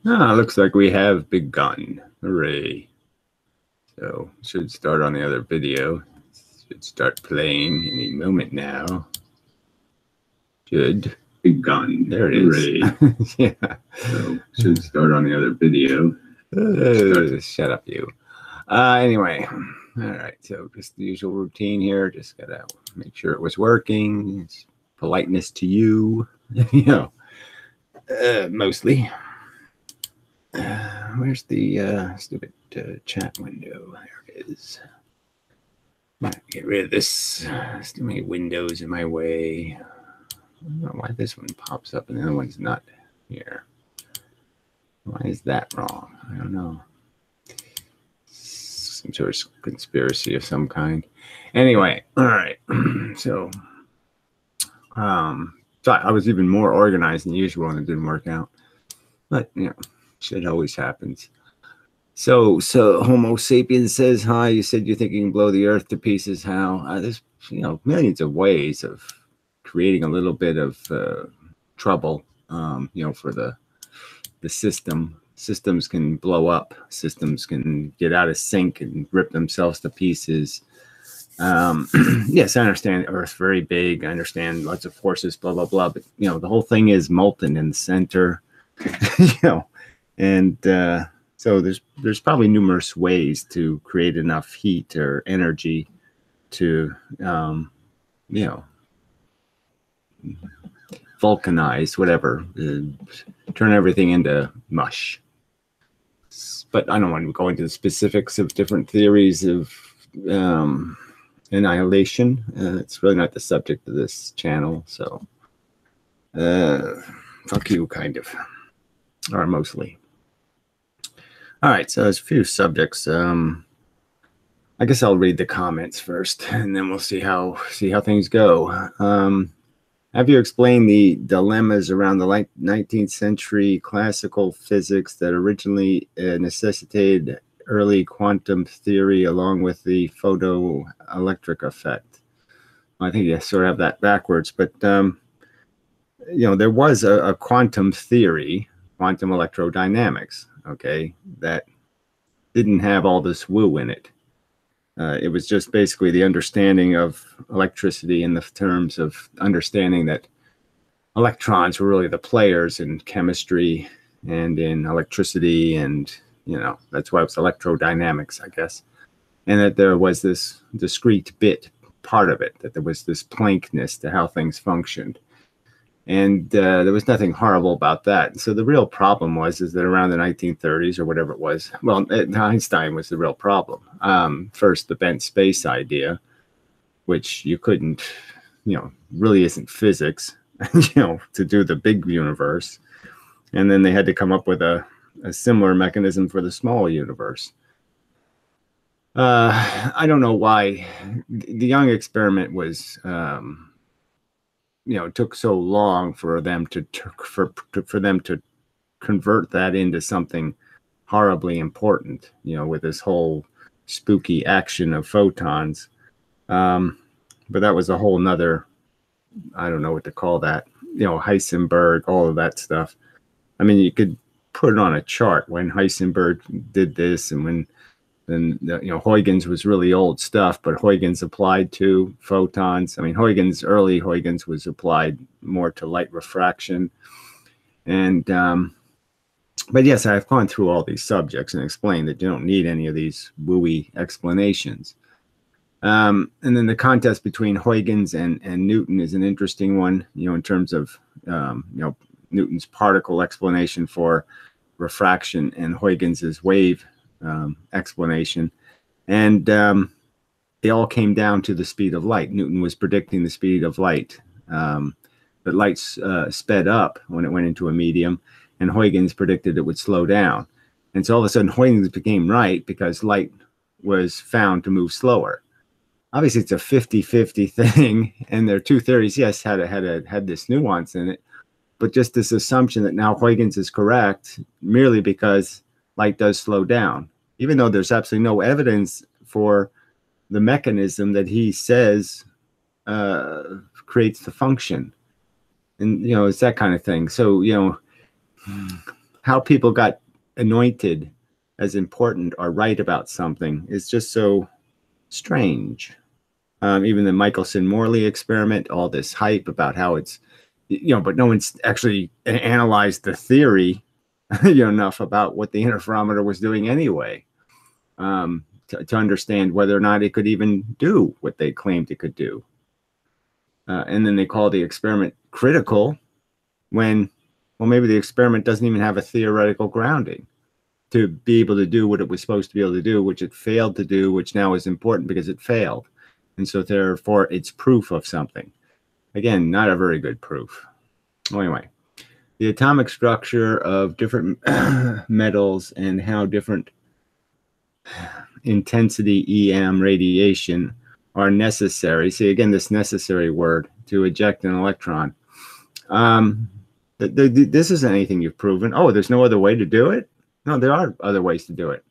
Ah, looks like we have begun. Hooray. So, should start on the other video. Should start playing any moment now. Should. Begun. There it is. Yeah. So, should start on the other video. Shut up, you. Anyway. All right. So, just the usual routine here. Just got to make sure it was working. It's politeness to you. You know, mostly. Where's the stupid chat window? There it is. Might get rid of this. There's too many windows in my way. I don't know why this one pops up and the other one's not here. Why is that wrong? I don't know. Some sort of conspiracy of some kind. Anyway, all right. So I was even more organized than usual and it didn't work out. But, you know, shit always happens. So Homo sapiens says, hi, you said you think you can blow the earth to pieces. How? There's, you know, millions of ways of creating a little bit of trouble, you know, for the system. Systems can blow up. Systems can get out of sync and rip themselves to pieces. Yes, I understand Earth's very big. I understand lots of forces, blah, blah, blah. But, you know, the whole thing is molten in the center, you know, and so there's probably numerous ways to create enough heat or energy to, you know, vulcanize, whatever, turn everything into mush. But I don't want to go into the specifics of different theories of annihilation. It's really not the subject of this channel, so fuck you, kind of, or mostly. All right, so there's a few subjects. I guess I'll read the comments first, and then we'll see how things go. Have you explained the dilemmas around the 19th century classical physics that originally necessitated early quantum theory along with the photoelectric effect? I think you sort of have that backwards, but you know, there was a quantum theory, quantum electrodynamics, okay, that didn't have all this woo in it. It was just basically the understanding of electricity in the terms of understanding that electrons were really the players in chemistry and in electricity, and, you know, that's why it was electrodynamics, I guess. And that there was this discrete bit part of it, that there was this Planckness to how things functioned. And there was nothing horrible about that. So the real problem is that around the 1930s or whatever it was, well, Einstein was the real problem. First, the bent space idea, which you couldn't, you know, really isn't physics, you know, to do the big universe. And then they had to come up with a similar mechanism for the small universe. I don't know why the Young experiment was, you know, it took so long for them to convert that into something horribly important, you know, with this whole spooky action of photons. But that was a whole nother, I don't know what to call that, you know, Heisenberg, all of that stuff. I mean, you could put it on a chart when Heisenberg did this, and when then, you know, Huygens was really old stuff, but Huygens applied to photons. I mean, early Huygens was applied more to light refraction. And, but yes, I've gone through all these subjects and explained that you don't need any of these wooey explanations. And then the contest between Huygens and Newton is an interesting one, you know, in terms of, you know, Newton's particle explanation for refraction and Huygens's wave explanation. And they all came down to the speed of light. Newton was predicting the speed of light, but light sped up when it went into a medium, and Huygens predicted it would slow down. And so all of a sudden Huygens became right because light was found to move slower. Obviously it's a 50-50 thing, and there are two theories, yes, had this nuance in it, but just this assumption that now Huygens is correct merely because light does slow down, even though there's absolutely no evidence for the mechanism that he says creates the function. And, you know, it's that kind of thing. So, you know, how people got anointed as important or right about something is just so strange. Even the Michelson-Morley experiment, all this hype about how it's, but no one's actually analyzed the theory, enough about what the interferometer was doing anyway, to understand whether or not it could even do what they claimed it could do. And then they call the experiment critical when, well, maybe the experiment doesn't even have a theoretical grounding to be able to do what it was supposed to be able to do, which it failed to do, which now is important because it failed. And so therefore it's proof of something. Again, not a very good proof. Well, anyway, the atomic structure of different metals and how different intensity EM radiation are necessary. See, again, this necessary word to eject an electron. This isn't anything you've proven. Oh, there's no other way to do it? No, there are other ways to do it.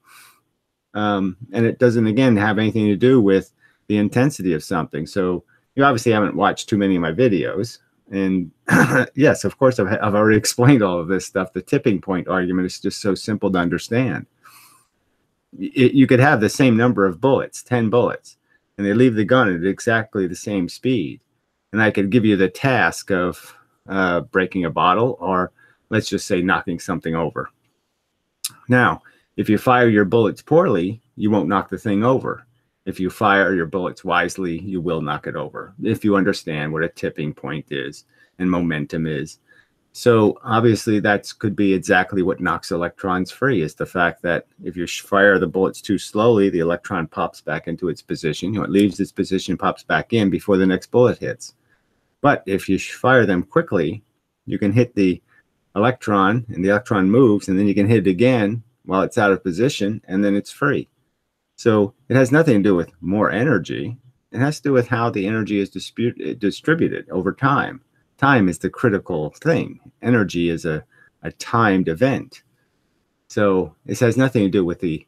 And it doesn't, again, have anything to do with the intensity of something. So you obviously haven't watched too many of my videos. And yes, of course, I've already explained all of this stuff. The tipping point argument is just so simple to understand. You could have the same number of bullets, 10 bullets, and they leave the gun at exactly the same speed. And I could give you the task of breaking a bottle, or let's just say knocking something over. Now, if you fire your bullets poorly, you won't knock the thing over. If you fire your bullets wisely, you will knock it over, if you understand what a tipping point is and momentum is. So obviously that could be exactly what knocks electrons free, is the fact that if you fire the bullets too slowly, the electron pops back into its position. It leaves its position, pops back in before the next bullet hits. But if you fire them quickly, you can hit the electron, and the electron moves, and then you can hit it again while it's out of position, and then it's free. So it has nothing to do with more energy. It has to do with how the energy is distributed over time. Time is the critical thing. Energy is a timed event. So this has nothing to do with the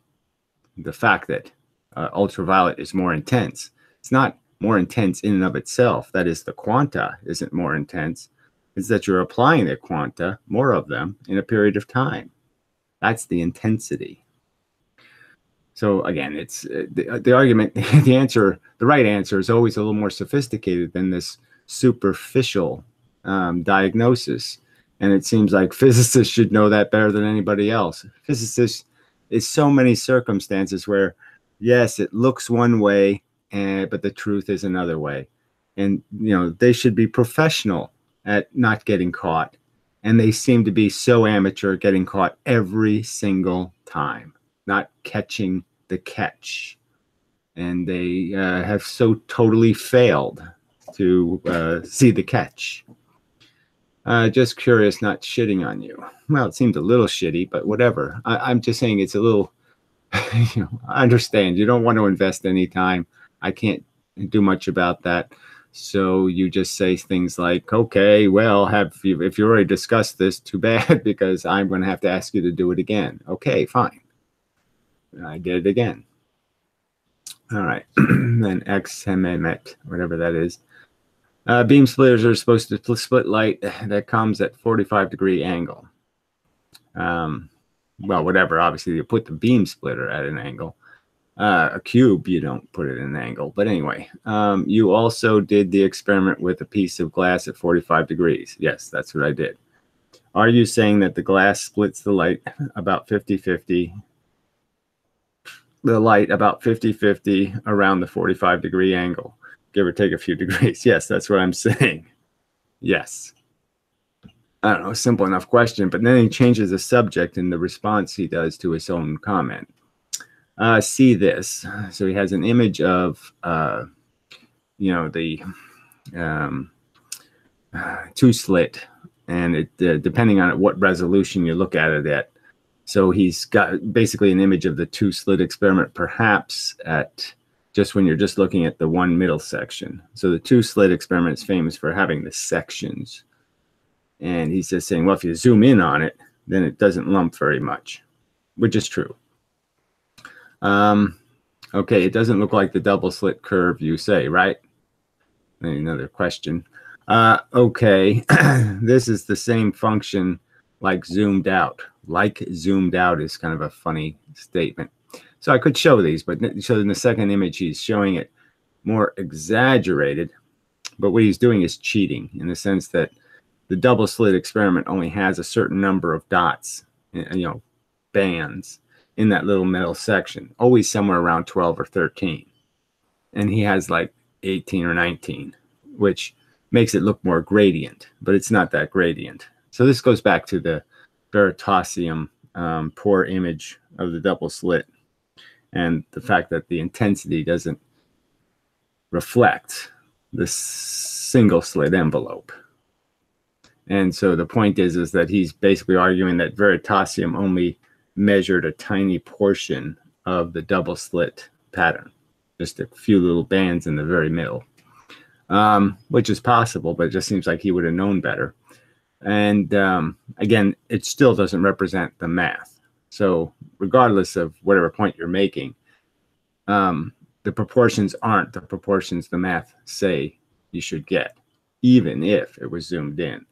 fact that ultraviolet is more intense. It's not more intense in and of itself. That is, the quanta isn't more intense. It's that you're applying the quanta, more of them, in a period of time. That's the intensity. So again, it's the argument, the right answer is always a little more sophisticated than this superficial diagnosis. And it seems like physicists should know that better than anybody else. Physicists, is so many circumstances where, yes, it looks one way, but the truth is another way. And, they should be professional at not getting caught. And they seem to be so amateur at getting caught every single time, not catching the catch. And they have so totally failed to see the catch. Just curious, not shitting on you. Well, it seemed a little shitty, but whatever. I'm just saying it's a little, I understand. You don't want to invest any time. I can't do much about that. So you just say things like, okay, well, if you already discussed this, too bad, because I'm going to have to ask you to do it again. Okay, fine. I did it again. All right. Then XMMet, whatever that is. Beam splitters are supposed to split light that comes at 45-degree angle. Well, whatever. Obviously, you put the beam splitter at an angle. A cube, you don't put it at an angle. But anyway, you also did the experiment with a piece of glass at 45 degrees. Yes, that's what I did. Are you saying that the glass splits the light about 50-50? The light about 50-50 around the 45-degree angle, give or take a few degrees. Yes, that's what I'm saying. Yes. I don't know, simple enough question, but then he changes the subject in the response he does to his own comment. See this. So he has an image of, the two-slit, and it depending on what resolution you look at it at. So he's got basically an image of the two-slit experiment, perhaps at just when you're just looking at the one middle section. So the two-slit experiment is famous for having the sections. And he's just saying, well, if you zoom in on it, then it doesn't lump very much, which is true. Okay, it doesn't look like the double-slit curve you say, right? Another question. Okay, this is the same function like zoomed out. Like zoomed out is kind of a funny statement. So I could show these, but so in the second image, he's showing it more exaggerated. But what he's doing is cheating in the sense that the double slit experiment only has a certain number of dots, bands in that little middle section, always somewhere around 12 or 13. And he has like 18 or 19, which makes it look more gradient, but it's not that gradient. So this goes back to the Veritasium poor image of the double slit and the fact that the intensity doesn't reflect the single slit envelope. And so the point is that he's basically arguing that Veritasium only measured a tiny portion of the double slit pattern, just a few little bands in the very middle, which is possible, but it just seems like he would have known better. And again, it still doesn't represent the math. So regardless of whatever point you're making, the proportions aren't the proportions the math say you should get, even if it was zoomed in.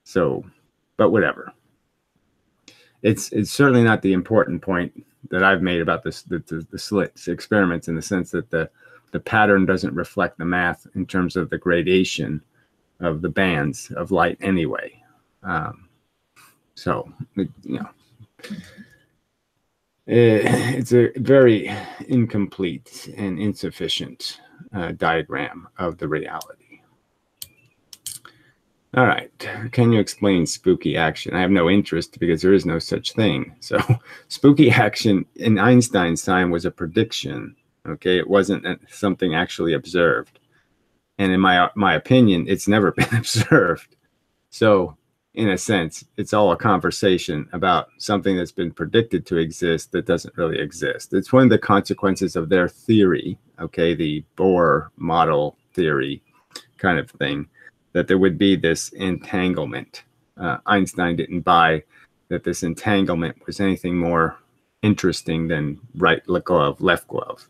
So, but whatever. It's certainly not the important point that I've made about this, the slits experiments, in the sense that the pattern doesn't reflect the math in terms of the gradation of the bands of light anyway. So, it's a very incomplete and insufficient diagram of the reality. All right. Can you explain spooky action? I have no interest because there is no such thing. So spooky action in Einstein's time was a prediction. Okay. It wasn't something actually observed. And in my opinion, it's never been observed. So in a sense, it's all a conversation about something that's been predicted to exist that doesn't really exist. It's one of the consequences of their theory. Okay. The Bohr model theory kind of thing, that there would be this entanglement. Einstein didn't buy that this entanglement was anything more interesting than right glove, left glove,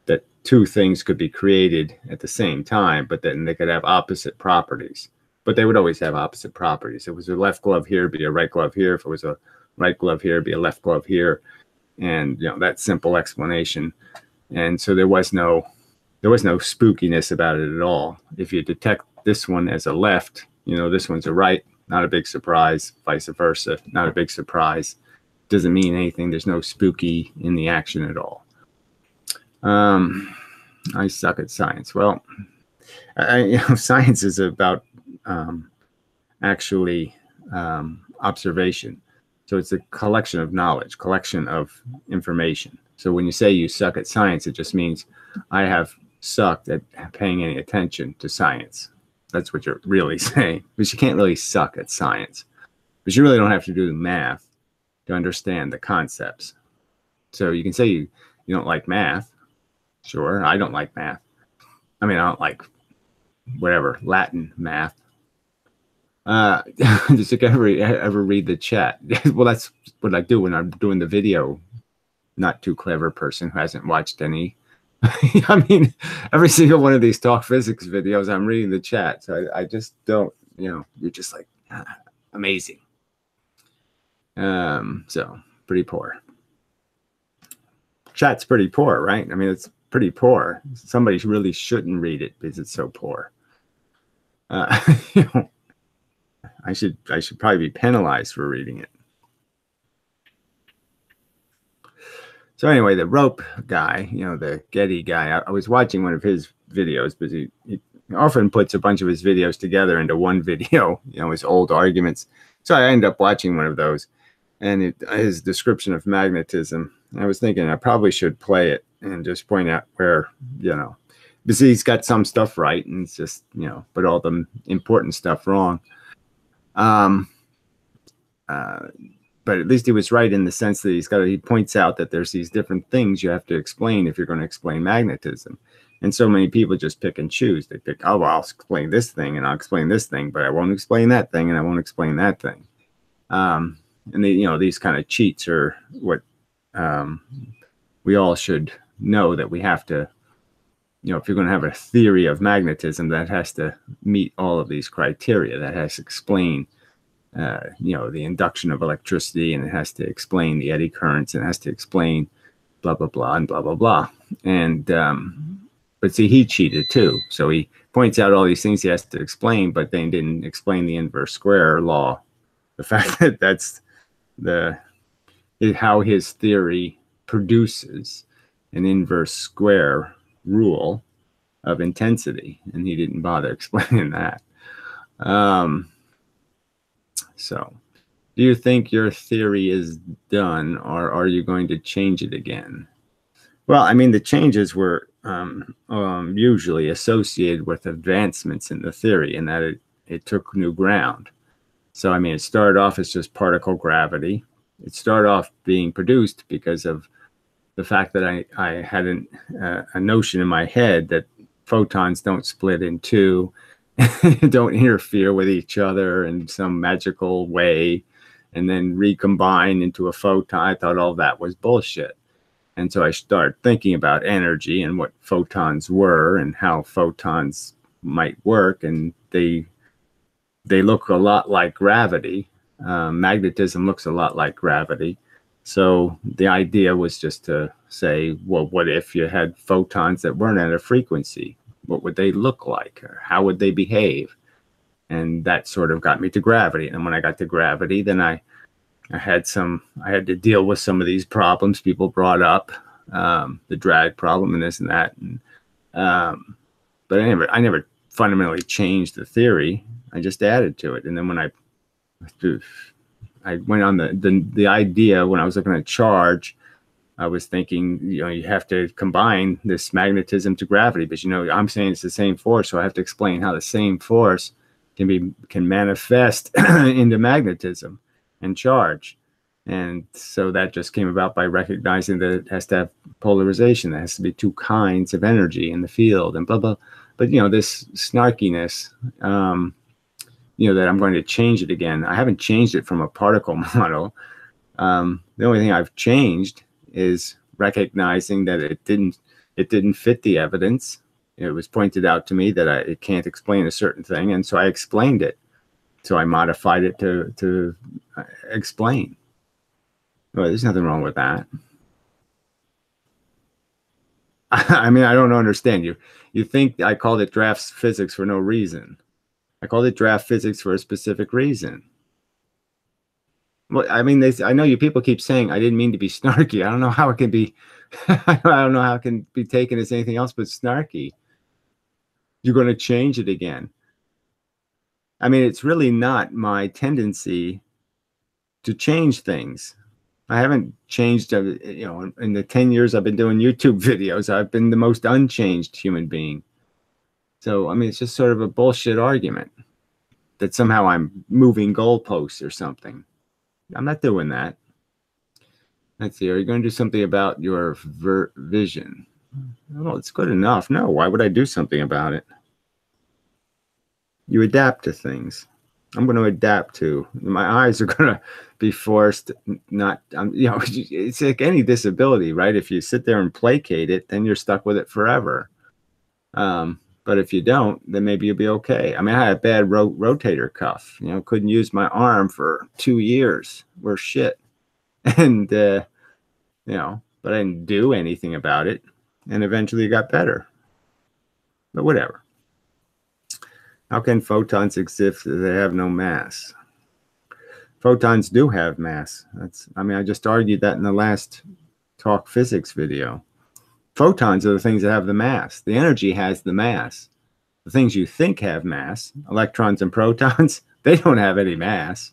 that two things could be created at the same time, but then they could have opposite properties. But they would always have opposite properties. If it was a left glove here, it'd be a right glove here. If it was a right glove here, it'd be a left glove here. And that simple explanation. And so there was no spookiness about it at all. If you detect this one as a left, this one's a right, not a big surprise. Vice versa, not a big surprise. Doesn't mean anything. There's no spooky in the action at all. I suck at science. Well, science is about observation. So it's a collection of knowledge, collection of information. So when you say you suck at science, it just means I have sucked at paying any attention to science. That's what you're really saying, because you can't really suck at science, but you really don't have to do the math to understand the concepts. So you can say you don't like math. Sure, I don't like math. I mean, I don't like whatever Latin math. Just ever read the chat? Well, that's what I do when I'm doing the video. Not too clever person who hasn't watched any. I mean, every single one of these talk physics videos, I'm reading the chat. So I just don't, you're just like, amazing. So pretty poor. Chat's pretty poor, right? I mean, it's pretty poor. Somebody really shouldn't read it because it's so poor. I should probably be penalized for reading it. So anyway, the rope guy, the Getty guy, I was watching one of his videos, but he often puts a bunch of his videos together into one video, his old arguments. So I ended up watching one of those, and his description of magnetism. I was thinking I probably should play it and just point out where, because he's got some stuff right, and it's just, but all the important stuff wrong. But at least he was right in the sense that he points out that there's these different things you have to explain if you're going to explain magnetism. And so many people just pick and choose. They pick, oh, well, I'll explain this thing and I'll explain this thing, but I won't explain that thing and I won't explain that thing. And these kind of cheats are what we all should know, that we have to, if you're going to have a theory of magnetism, that has to meet all of these criteria, that has to explain the induction of electricity, and it has to explain the eddy currents, and it has to explain blah, blah, blah, and blah, blah, blah. And, but see, he cheated too. So he points out all these things he has to explain, but then didn't explain the inverse square law. The fact that that's how his theory produces an inverse square rule of intensity, and he didn't bother explaining that. So do you think your theory is done, or are you going to change it again? Well, I mean, the changes were usually associated with advancements in the theory, and that it took new ground. So, I mean, it started off as just particle gravity. It started off being produced because of the fact that I had a notion in my head that photons don't split in two, don't interfere with each other in some magical way, and then recombine into a photon. I thought all that was bullshit. And so I started thinking about energy and what photons were and how photons might work. And they look a lot like gravity. Magnetism looks a lot like gravity. So the idea was just to say, well, what if you had photons that weren't at a frequency? What would they look like? Or how would they behave? And that sort of got me to gravity. And when I got to gravity, then I had to deal with some of these problems people brought up, the drag problem and this and that. And, but I never fundamentally changed the theory. I just added to it. And then when I went on the idea, when I was looking at charge, I was thinking, you have to combine this magnetism to gravity, but I'm saying it's the same force, so I have to explain how the same force can manifest into magnetism and charge. And so that just came about by recognizing that it has to have polarization. There has to be two kinds of energy in the field and blah, blah. But, this snarkiness, that I'm going to change it again. I haven't changed it from a particle model. The only thing I've changed is recognizing that it didn't fit the evidence. It was pointed out to me that it can't explain a certain thing. And so I explained it. So I modified it to explain. Well, there's nothing wrong with that. I mean, I don't understand you. You think I called it draft physics for no reason. I called it draft physics for a specific reason. Well, I mean, I know you people keep saying I didn't mean to be snarky. I don't know how it can be. I don't know how it can be taken as anything else but snarky. You're going to change it again. I mean, it's really not my tendency to change things. I haven't changed, in the 10 years I've been doing YouTube videos, I've been the most unchanged human being. So, I mean, it's just sort of a bullshit argument that somehow I'm moving goalposts or something. I'm not doing that. Let's see, are you going to do something about your vision? Oh, it's good enough. No, why would I do something about it? You adapt to things. I'm going to adapt to. My eyes are going to be forced not, it's like any disability, right? If you sit there and placate it, then you're stuck with it forever. But if you don't, then maybe you'll be okay. I mean, I had a bad rotator cuff, couldn't use my arm for 2 years. Worse shit. And, but I didn't do anything about it. And eventually it got better. But whatever. How can photons exist if they have no mass? Photons do have mass. I just argued that in the last talk physics video. Photons are the things that have the mass. The energy has the mass. The things you think have mass, electrons and protons, they don't have any mass.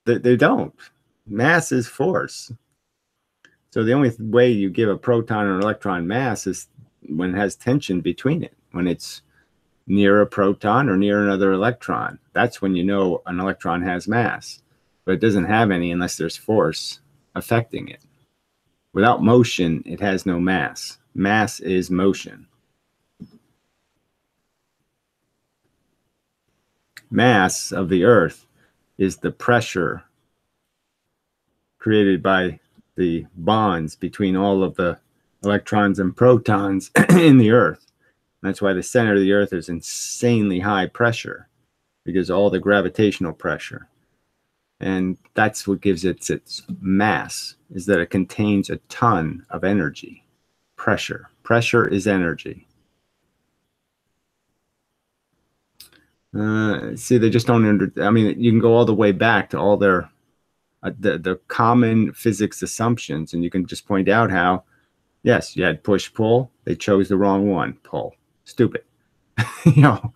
They don't. Mass is force. So the only way you give a proton or an electron mass is when it has tension between it, when it's near a proton or near another electron. That's when you know an electron has mass, but it doesn't have any unless there's force affecting it. Without motion, it has no mass. Mass is motion. Mass of the Earth is the pressure created by the bonds between all of the electrons and protons in the Earth. That's why the center of the Earth is insanely high pressure, because all the gravitational pressure. And that's what gives it its mass, is that it contains a ton of energy. Pressure. Pressure is energy. See, they just don't I mean, you can go all the way back to all their the common physics assumptions, and you can just point out how, yes, you had push pull, they chose the wrong one. Pull, stupid. You know,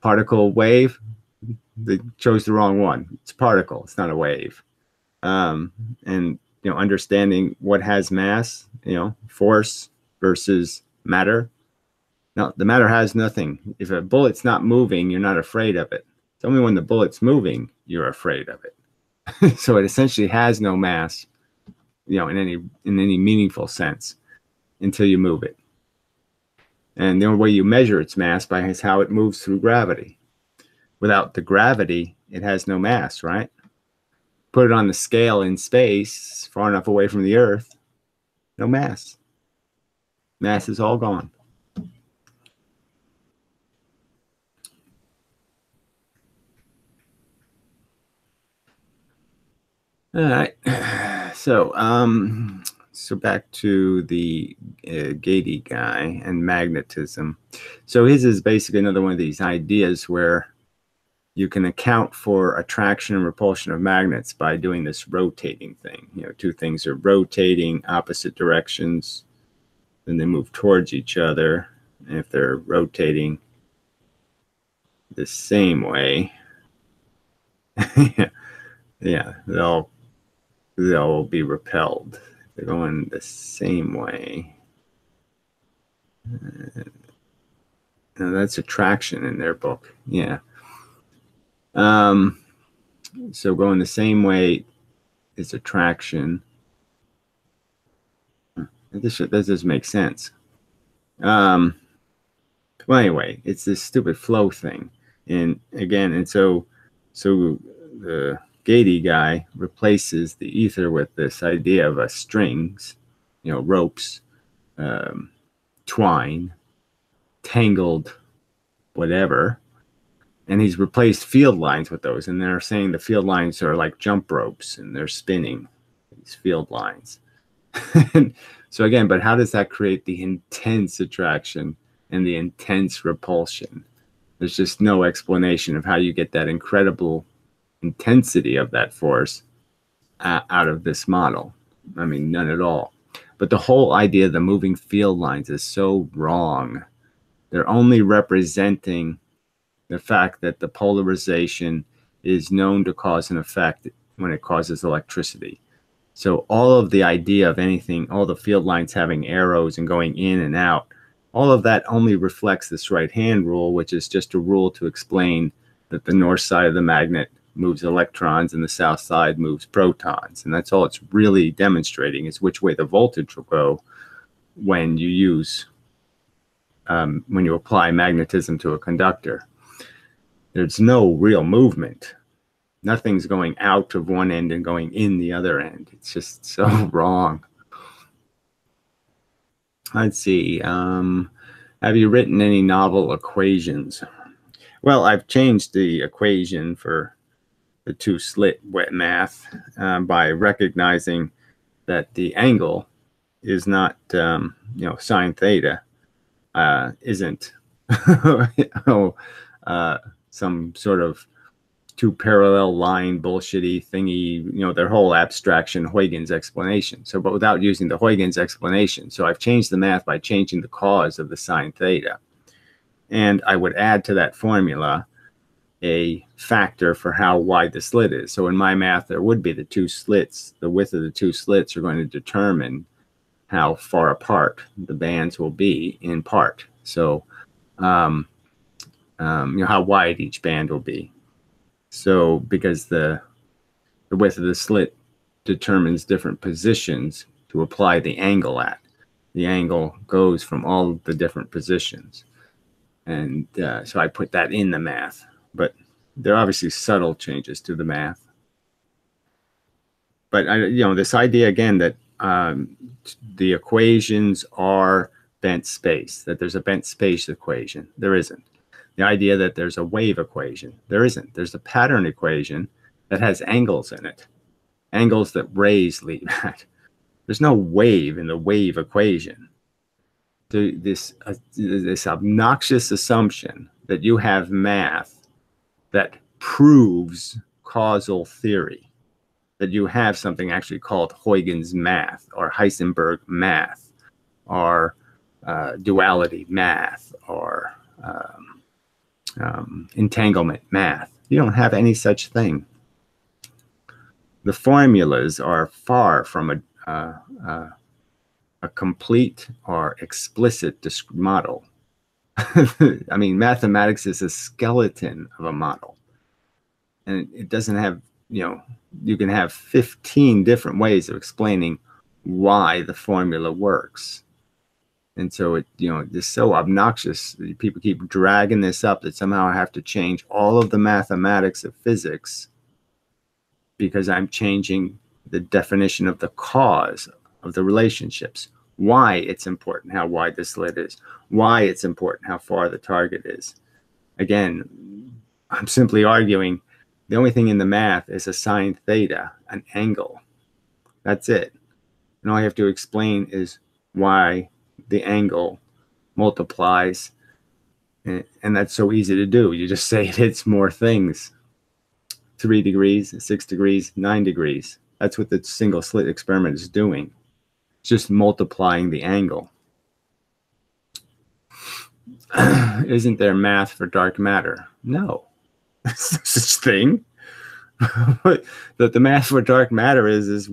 particle wave, they chose the wrong one. It's particle, it's not a wave. And you know, understanding what has mass, you know, force versus matter. Now, the matter has nothing. If a bullet's not moving, you're not afraid of it. It's only when the bullet's moving you're afraid of it. So it essentially has no mass, you know, in any meaningful sense until you move it. And the only way you measure its mass is how it moves through gravity. Without the gravity, it has no mass, right? Put it on the scale in space, far enough away from the Earth, no mass. Mass is all gone. All right. So back to the Gady guy and magnetism. So his is basically another one of these ideas where you can account for attraction and repulsion of magnets by doing this rotating thing. You know, two things are rotating opposite directions, then they move towards each other. And if they're rotating the same way, yeah, they'll be repelled. They're going the same way. Now that's attraction in their book. Yeah. So going the same way is attraction. This doesn't make sense. Well, anyway, it's this stupid flow thing. And again, and so the Gady guy replaces the ether with this idea of strings, you know, ropes, twine, tangled, whatever. And he's replaced field lines with those. And they're saying the field lines are like jump ropes and they're spinning these field lines. So again, but how does that create the intense attraction and the intense repulsion? There's just no explanation of how you get that incredible intensity of that force out of this model. I mean, none at all. But the whole idea of the moving field lines is so wrong. They're only representing the fact that the polarization is known to cause an effect when it causes electricity. So all of the idea of anything, all the field lines having arrows and going in and out, all of that only reflects this right-hand rule, which is just a rule to explain that the north side of the magnet moves electrons and the south side moves protons. And that's all it's really demonstrating, is which way the voltage will go when you use, when you apply magnetism to a conductor. There's no real movement. Nothing's going out of one end and going in the other end. It's just so wrong. Let's see. Have you written any novel equations? Well, I've changed the equation for the two-slit wet math by recognizing that the angle is not, you know, sine theta isn't some sort of two parallel line bullshitty thingy, you know, their whole abstraction Huygens explanation. So, but without using the Huygens explanation. So I've changed the math by changing the cause of the sine theta. And I would add to that formula a factor for how wide the slit is. So in my math, there would be the two slits. The width of the two slits are going to determine how far apart the bands will be in part. So, you know, how wide each band will be. So because the width of the slit determines different positions to apply the angle at. The angle goes from all the different positions. And so I put that in the math. But there are obviously subtle changes to the math. But, you know, this idea, again, that the equations are bent space, that there's a bent space equation. There isn't. The idea that there's a wave equation. There isn't. There's a pattern equation that has angles in it, angles that rays leave at. There's no wave in the wave equation. This obnoxious assumption that you have math that proves causal theory, that you have something actually called Huygens math or Heisenberg math or duality math or entanglement math. You don't have any such thing. The formulas are far from a complete or explicit model. I mean, mathematics is a skeleton of a model. And it doesn't have, you can have 15 different ways of explaining why the formula works. And so it's so obnoxious. People keep dragging this up that somehow I have to change all of the mathematics of physics because I'm changing the definition of the cause of the relationships. Why it's important how wide the slit is. Why it's important how far the target is. Again, I'm simply arguing the only thing in the math is a sine theta, an angle. That's it. And all I have to explain is why the angle multiplies. And that's so easy to do. You just say it hits more things. 3 degrees, 6 degrees, 9 degrees. That's what the single slit experiment is doing. It's just multiplying the angle. Isn't there math for dark matter? No. There's no such thing. But the math for dark matter is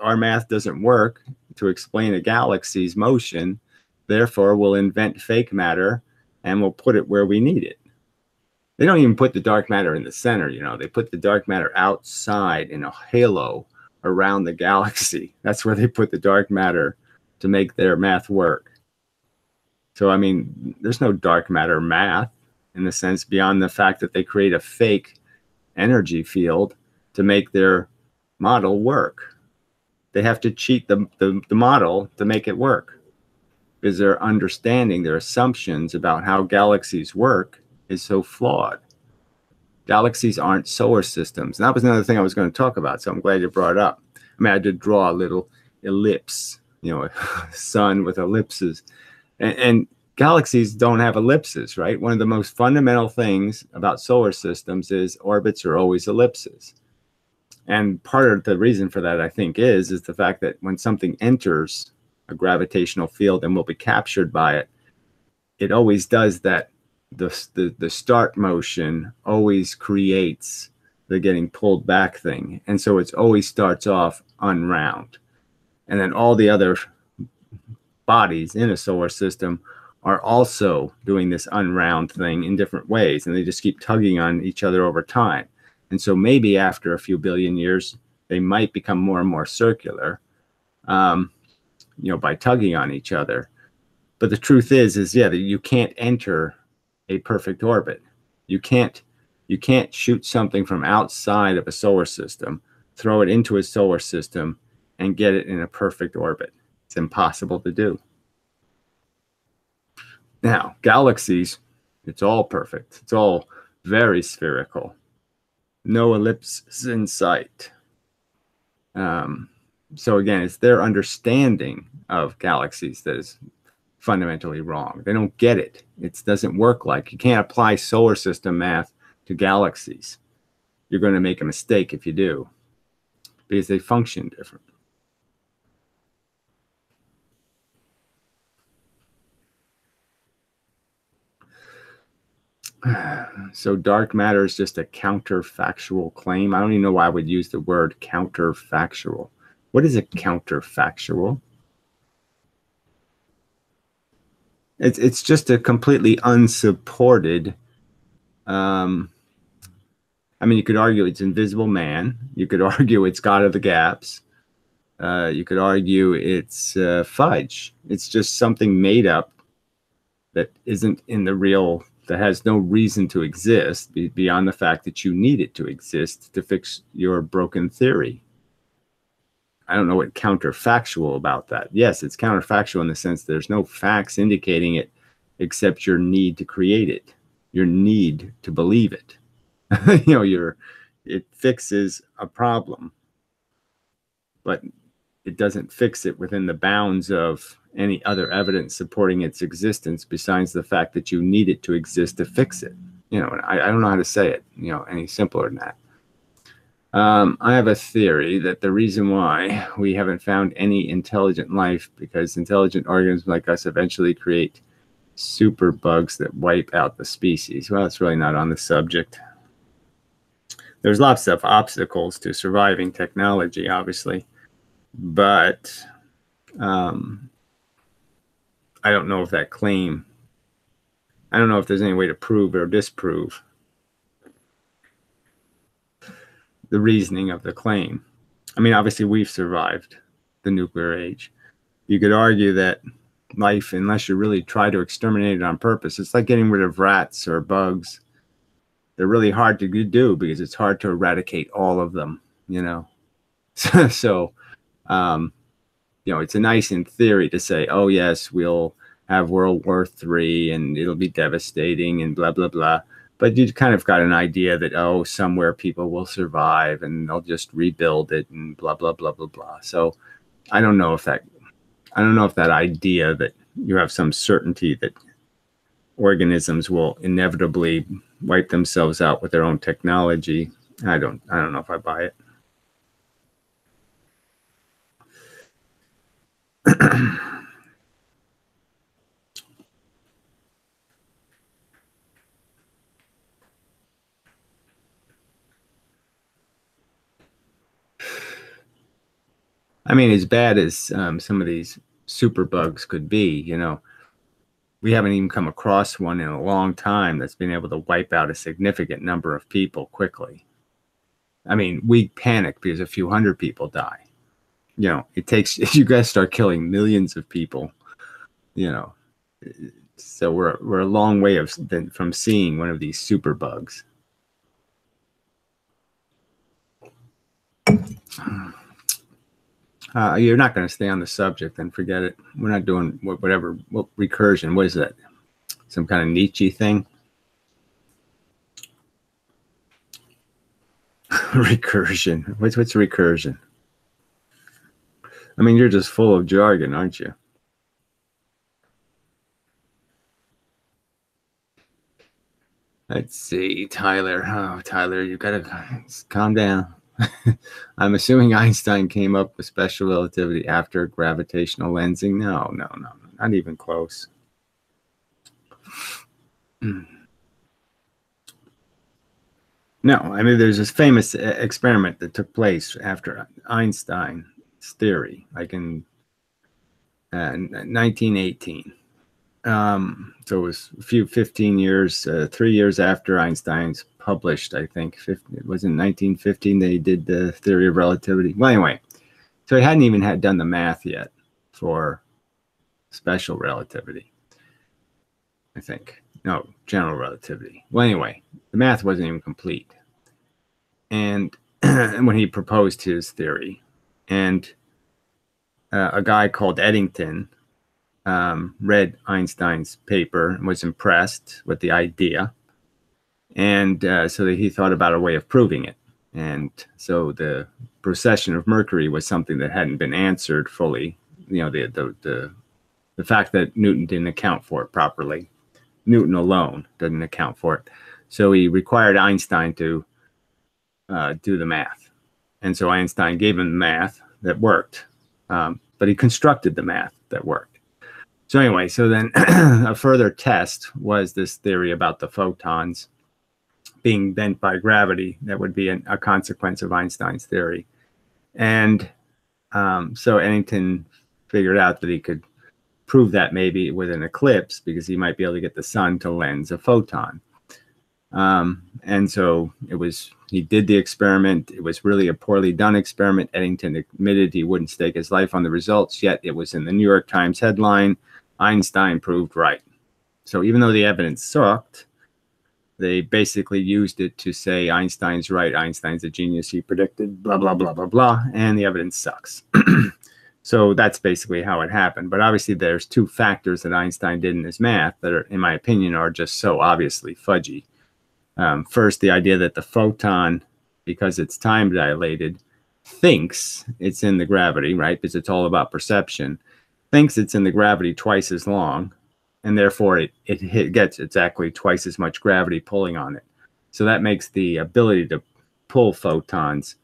our math doesn't work to explain a galaxy's motion. Therefore, we'll invent fake matter and we'll put it where we need it. They don't even put the dark matter in the center, They put the dark matter outside in a halo around the galaxy. That's where they put the dark matter to make their math work. So, I mean, there's no dark matter math in the sense beyond the fact that they create a fake energy field to make their model work. They have to cheat the model to make it work because their understanding, their assumptions about how galaxies work is so flawed. Galaxies aren't solar systems. And that was another thing I was going to talk about, so I'm glad you brought it up. I mean, I did draw a little ellipse, a sun with ellipses. And galaxies don't have ellipses, right? One of the most fundamental things about solar systems is orbits are always ellipses. And part of the reason for that, I think, is the fact that when something enters a gravitational field and will be captured by it, it always does that. The start motion always creates the getting pulled back thing. And so it always starts off unround. And then all the other bodies in a solar system are also doing this unround thing in different ways. And they just keep tugging on each other over time. And so maybe after a few billion years, they might become more and more circular, by tugging on each other. But the truth is that you can't enter a perfect orbit. You can't shoot something from outside of a solar system, throw it into a solar system, and get it in a perfect orbit. It's impossible to do. Now, galaxies, it's all perfect. It's all very spherical. No ellipses in sight. So again, it's their understanding of galaxies that is fundamentally wrong. They don't get it. It doesn't work you can't apply solar system math to galaxies. You're going to make a mistake if you do, because they function different. So dark matter is just a counterfactual claim. I don't even know why I would use the word counterfactual. What is a counterfactual? It's just a completely unsupported. I mean, you could argue it's Invisible Man. You could argue it's God of the Gaps. You could argue it's fudge. It's just something made up that isn't in the real, that has no reason to exist beyond the fact that you need it to exist to fix your broken theory. I don't know what counterfactual about that. Yes, it's counterfactual in the sense there's no facts indicating it except your need to create it. your need to believe it. It fixes a problem, but it doesn't fix it within the bounds of any other evidence supporting its existence besides the fact that you need it to exist to fix it. I don't know how to say it, any simpler than that. I have a theory that the reason why we haven't found any intelligent life, because intelligent organisms like us eventually create super bugs that wipe out the species. Well, it's really not on the subject. There's lots of obstacles to surviving technology, obviously, but I don't know if that claim, I don't know if there's any way to prove or disprove the reasoning of the claim. I mean, obviously we've survived the nuclear age. You could argue that life, unless you really try to exterminate it on purpose, it's like getting rid of rats or bugs. They're really hard to do because it's hard to eradicate all of them, So, it's a nice in theory to say, oh yes, we'll have World War III and it'll be devastating and blah, blah, blah. But you kind of got an idea that, oh, somewhere people will survive and they'll just rebuild it and blah, blah, blah, blah, blah. So I don't know if that idea that you have some certainty that organisms will inevitably wipe themselves out with their own technology, I don't know if I buy it. I mean, as bad as some of these super bugs could be, we haven't even come across one in a long time that's been able to wipe out a significant number of people quickly. I mean, we panic because a few hundred people die. It takes, you guys start killing millions of people, so we're a long way from seeing one of these super bugs. You're not going to stay on the subject, then forget it. We're not doing what recursion. What is that? Some kind of Nietzsche thing? Recursion. What's recursion? I mean, you're just full of jargon, aren't you? Let's see, Tyler. Oh, Tyler, you gotta calm down. I'm assuming Einstein came up with special relativity after gravitational lensing. No, not even close. No, I mean, there's this famous experiment that took place after Einstein's theory, like in 1918. So it was 15 years, 3 years after Einstein's published, I think. It was in 1915 they did the theory of relativity. Well, anyway, so he hadn't even done the math yet for special relativity, I think. No, general relativity. Well, anyway, the math wasn't even complete. And when he proposed his theory, and a guy called Eddington read Einstein's paper and was impressed with the idea. And so he thought about a way of proving it. And so the precession of Mercury was something that hadn't been answered fully. The fact that Newton didn't account for it properly. Newton alone didn't account for it. So he required Einstein to do the math. And so Einstein gave him the math that worked. But he constructed the math that worked. So anyway, so then a further test was this theory about the photons being bent by gravity. That would be a consequence of Einstein's theory. And so Eddington figured out that he could prove that maybe with an eclipse, because he might be able to get the sun to lens a photon. And so he did the experiment. It was really a poorly done experiment. Eddington admitted he wouldn't stake his life on the results, yet it was in the New York Times headline, Einstein proved right. So even though the evidence sucked, they basically used it to say Einstein's right, Einstein's a genius, he predicted blah, blah, blah, blah, blah, and the evidence sucks. So that's basically how it happened. But obviously there's two factors that Einstein did in his math that are, in my opinion, are just so obviously fudgy. First, the idea that the photon, because it's time dilated, thinks it's in the gravity, right? Because it's all about perception, thinks it's in the gravity twice as long, and therefore it gets exactly twice as much gravity pulling on it. So that makes the ability to pull photons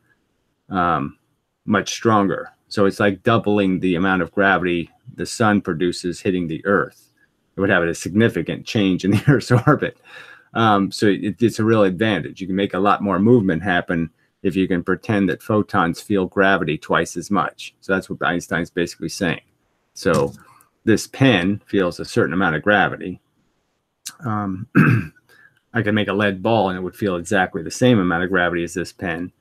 much stronger. So it's like doubling the amount of gravity the sun produces hitting the Earth. It would have a significant change in the Earth's orbit. So it's a real advantage. You can make a lot more movement happen if you can pretend that photons feel gravity twice as much. So that's what Einstein's basically saying. So this pen feels a certain amount of gravity. I could make a lead ball and it would feel exactly the same amount of gravity as this pen.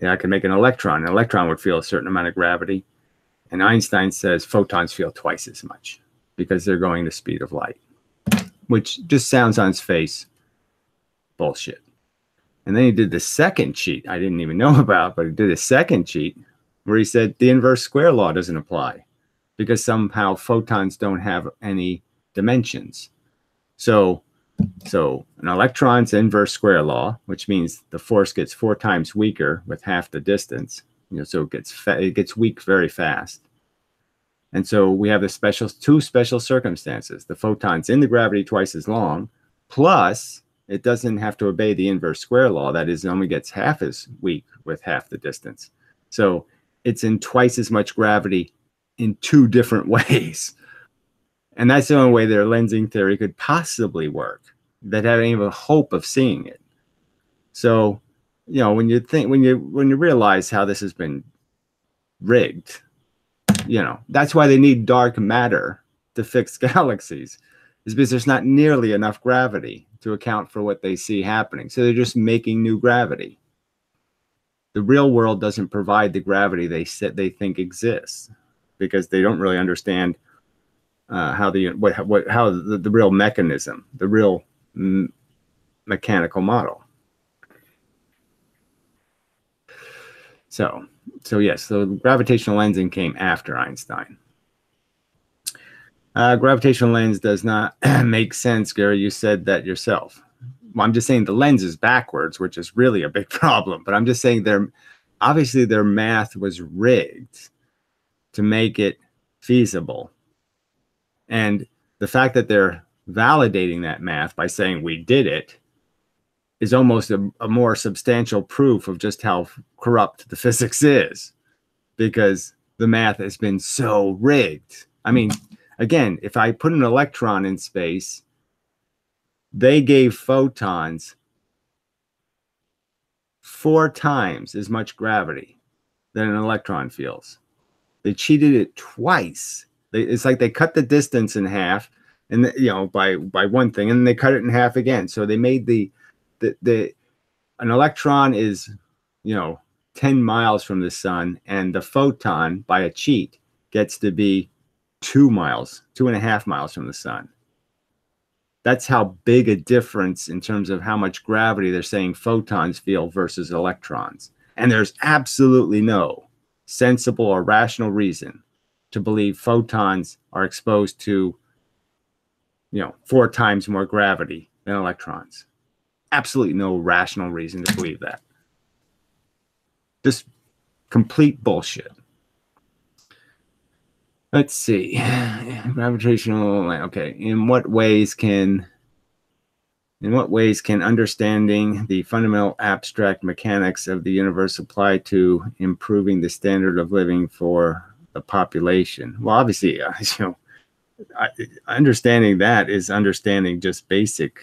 Yeah, I could make an electron. An electron would feel a certain amount of gravity. And Einstein says photons feel twice as much because they're going the speed of light, which just sounds on its face bullshit. And then he did the second cheat I didn't even know about, but he did a second cheat where he said the inverse square law doesn't apply because somehow photons don't have any dimensions. So an electron's inverse square law, which means the force gets 4 times weaker with half the distance. So it gets weak very fast. And so we have two special circumstances. The photon's in the gravity twice as long, plus it doesn't have to obey the inverse square law. That is, it only gets half as weak with half the distance. So it's in twice as much gravity in 2 different ways. And that's the only way their lensing theory could possibly work, that had any of a hope of seeing it. So, when you realize how this has been rigged, that's why they need dark matter to fix galaxies, is because there's not nearly enough gravity to account for what they see happening. So they're just making new gravity. The real world doesn't provide the gravity they think exists because they don't really understand how the real mechanism, the real mechanical model. So yes, so gravitational lensing came after Einstein. Gravitational lens does not make sense, Gary. You said that yourself. Well, I'm just saying the lens is backwards, which is really a big problem. But I'm just saying obviously their math was rigged to make it feasible. And the fact that they're validating that math by saying we did it is almost a more substantial proof of just how corrupt the physics is, because the math has been so rigged. I mean, again, if I put an electron in space, they gave photons 4 times as much gravity than an electron feels. They cheated it twice. It's like they cut the distance in half, and by one thing, and then they cut it in half again. So they made an electron is 10 miles from the sun, and the photon, by a cheat, gets to be 2.5 miles from the sun. That's how big a difference in terms of how much gravity they're saying photons feel versus electrons. And there's absolutely no sensible or rational reason to believe photons are exposed to 4 times more gravity than electrons. Absolutely no rational reason to believe that. Just complete bullshit. Let's see. Gravitational, okay. In what ways can understanding the fundamental abstract mechanics of the universe apply to improving the standard of living for the population? Well, obviously, understanding that is understanding just basic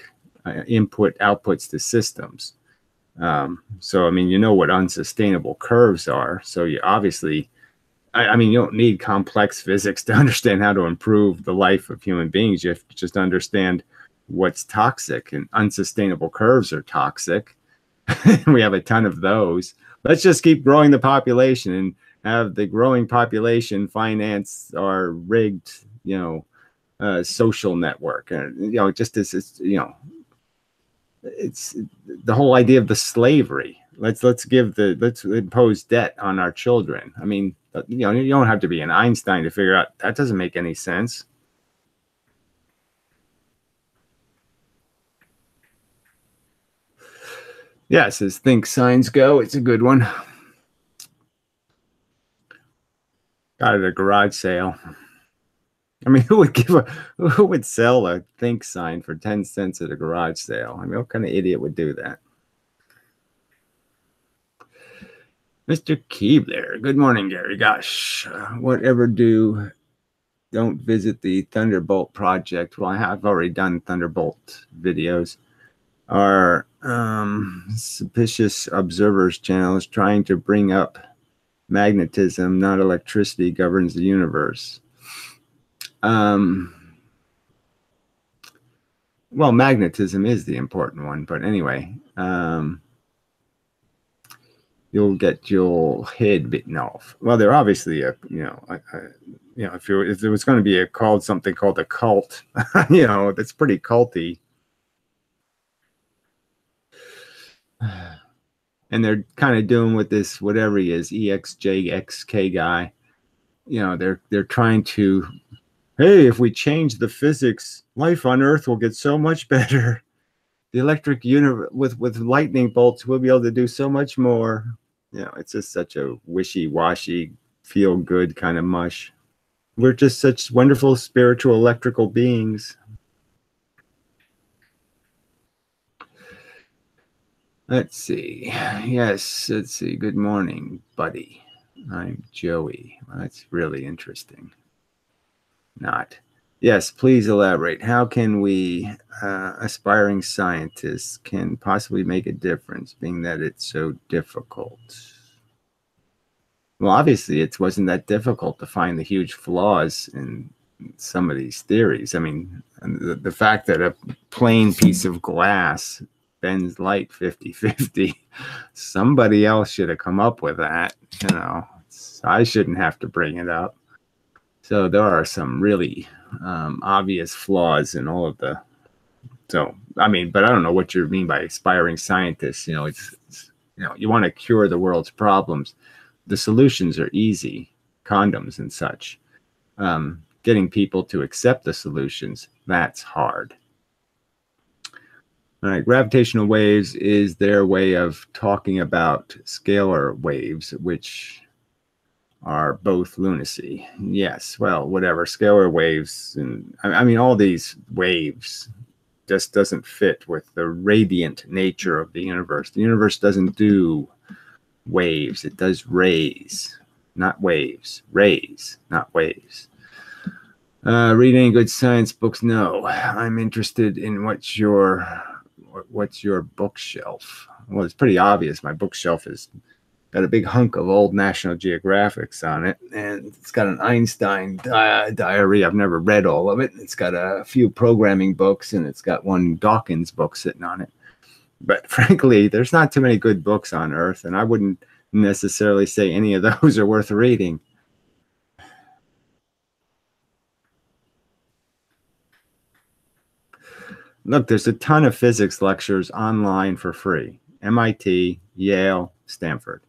outputs to systems. So, I mean, what unsustainable curves are. So you obviously, you don't need complex physics to understand how to improve the life of human beings. You have to just understand what's toxic, and unsustainable curves are toxic. We have a ton of those. Let's just keep growing the population and have the growing population finance our rigged, social network. And, just as it's the whole idea of the slavery. Let's impose debt on our children. I mean, But, you know, you don't have to be an Einstein to figure out that doesn't make any sense. Yes, as think signs go, it's a good one. Got it at a garage sale. I mean, who would sell a think sign for 10 cents at a garage sale? I mean, what kind of idiot would do that? Mr. Keebler, good morning, Gary. Gosh, whatever don't visit the Thunderbolt project. Well, I've already done Thunderbolt videos. Our suspicious observers channel is trying to bring up magnetism, not electricity, governs the universe. Well, magnetism is the important one, but anyway, you'll get your head bitten off. Well, they're obviously if there was going to be something called a cult, you know, that's pretty culty. And they're kind of doing with this, whatever he is, EXJXK guy. You know, they're trying to, hey, if we change the physics, life on Earth will get so much better. The electric universe with lightning bolts, we'll be able to do so much more. You know, it's just such a wishy-washy, feel-good kind of mush. We're just such wonderful spiritual electrical beings. Let's see. Yes, let's see. Good morning, buddy. I'm Joey. Well, that's really interesting. Not. Yes, please elaborate. How can we, aspiring scientists, can possibly make a difference, being that it's so difficult? Well, obviously, it wasn't that difficult to find the huge flaws in some of these theories. I mean, the fact that a plain piece of glass bends light 50-50, somebody else should have come up with that. You know, I shouldn't have to bring it up. So there are some really obvious flaws in all of the. So I mean, but I don't know what you mean by aspiring scientists. You know, it's you know, you want to cure the world's problems. The solutions are easy, condoms and such. Getting people to accept the solutions, that's hard. All right, gravitational waves is their way of talking about scalar waves, which are both lunacy. Yes, well, whatever, scalar waves, and I mean, all these waves just doesn't fit with the radiant nature of the universe. The universe doesn't do waves, it does rays, not waves. Rays, not waves. Read any good science books? No. I'm interested in what's your bookshelf. Well, it's pretty obvious. My bookshelf has got a big hunk of old National Geographics on it, and it's got an Einstein diary. I've never read all of it. It's got a few programming books, and it's got one Dawkins book sitting on it. But frankly, there's not too many good books on Earth, and I wouldn't necessarily say any of those are worth reading. Look, there's a ton of physics lectures online for free. MIT, Yale, Stanford.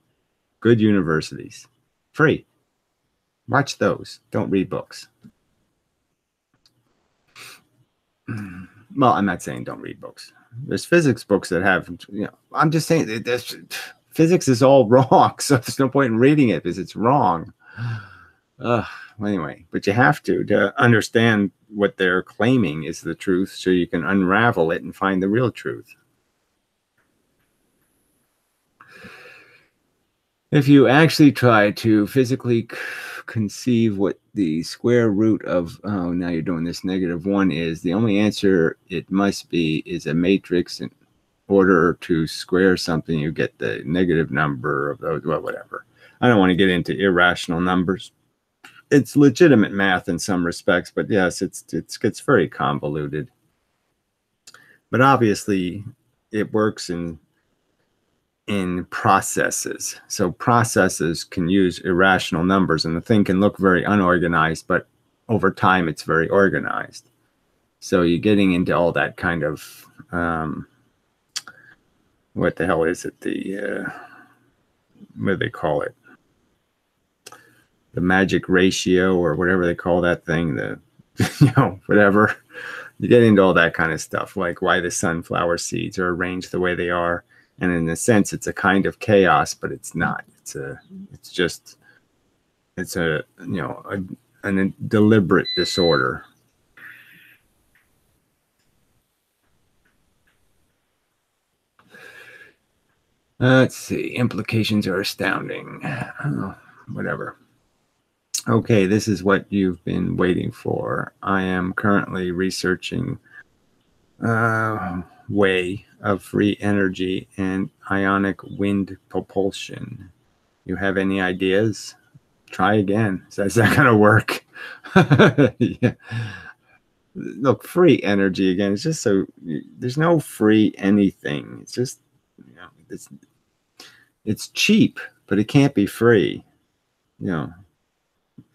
Good universities. Free. Watch those. Don't read books. Well, I'm not saying don't read books. There's physics books that have, you know, I'm just saying that physics is all wrong, so there's no point in reading it because it's wrong. Anyway, but you have to understand what they're claiming is the truth so you can unravel it and find the real truth. If you actually try to physically conceive what the square root of, oh, now you're doing this, -1 is, the only answer it must be is a matrix. In order to square something, you get the negative number of those, well, whatever. I don't want to get into irrational numbers. It's legitimate math in some respects, but yes, it gets very convoluted. But obviously, it works in processes. So processes can use irrational numbers, and the thing can look very unorganized, but over time, it's very organized. So you're getting into all that kind of what the hell is it? What do they call it? the magic ratio or whatever they call that thing, the whatever. You get into all that kind of stuff, like why the sunflower seeds are arranged the way they are. And in a sense, it's a kind of chaos, but it's not. It's a deliberate disorder. Let's see. Implications are astounding. Oh, whatever. Okay, this is what you've been waiting for. I am currently researching way of free energy and ionic wind propulsion. You have any ideas? Try again. Is that going to work? Yeah. Look, free energy again. It's just so there's no free anything. It's just it's cheap, but it can't be free.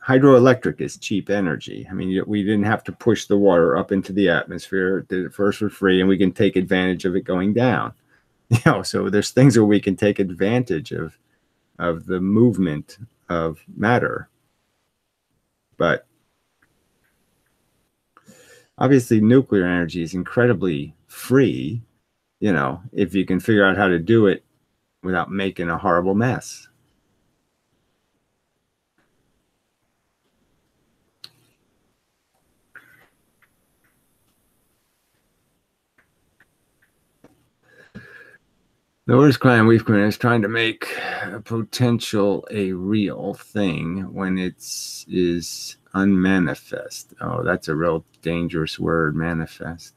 Hydroelectric is cheap energy. I mean, we didn't have to push the water up into the atmosphere. It did it first for free, and we can take advantage of it going down. So there's things where we can take advantage of the movement of matter. But obviously, nuclear energy is incredibly free, if you can figure out how to do it without making a horrible mess. The worst crime we've committed is trying to make a potential a real thing when it is unmanifest. Oh, that's a real dangerous word, manifest.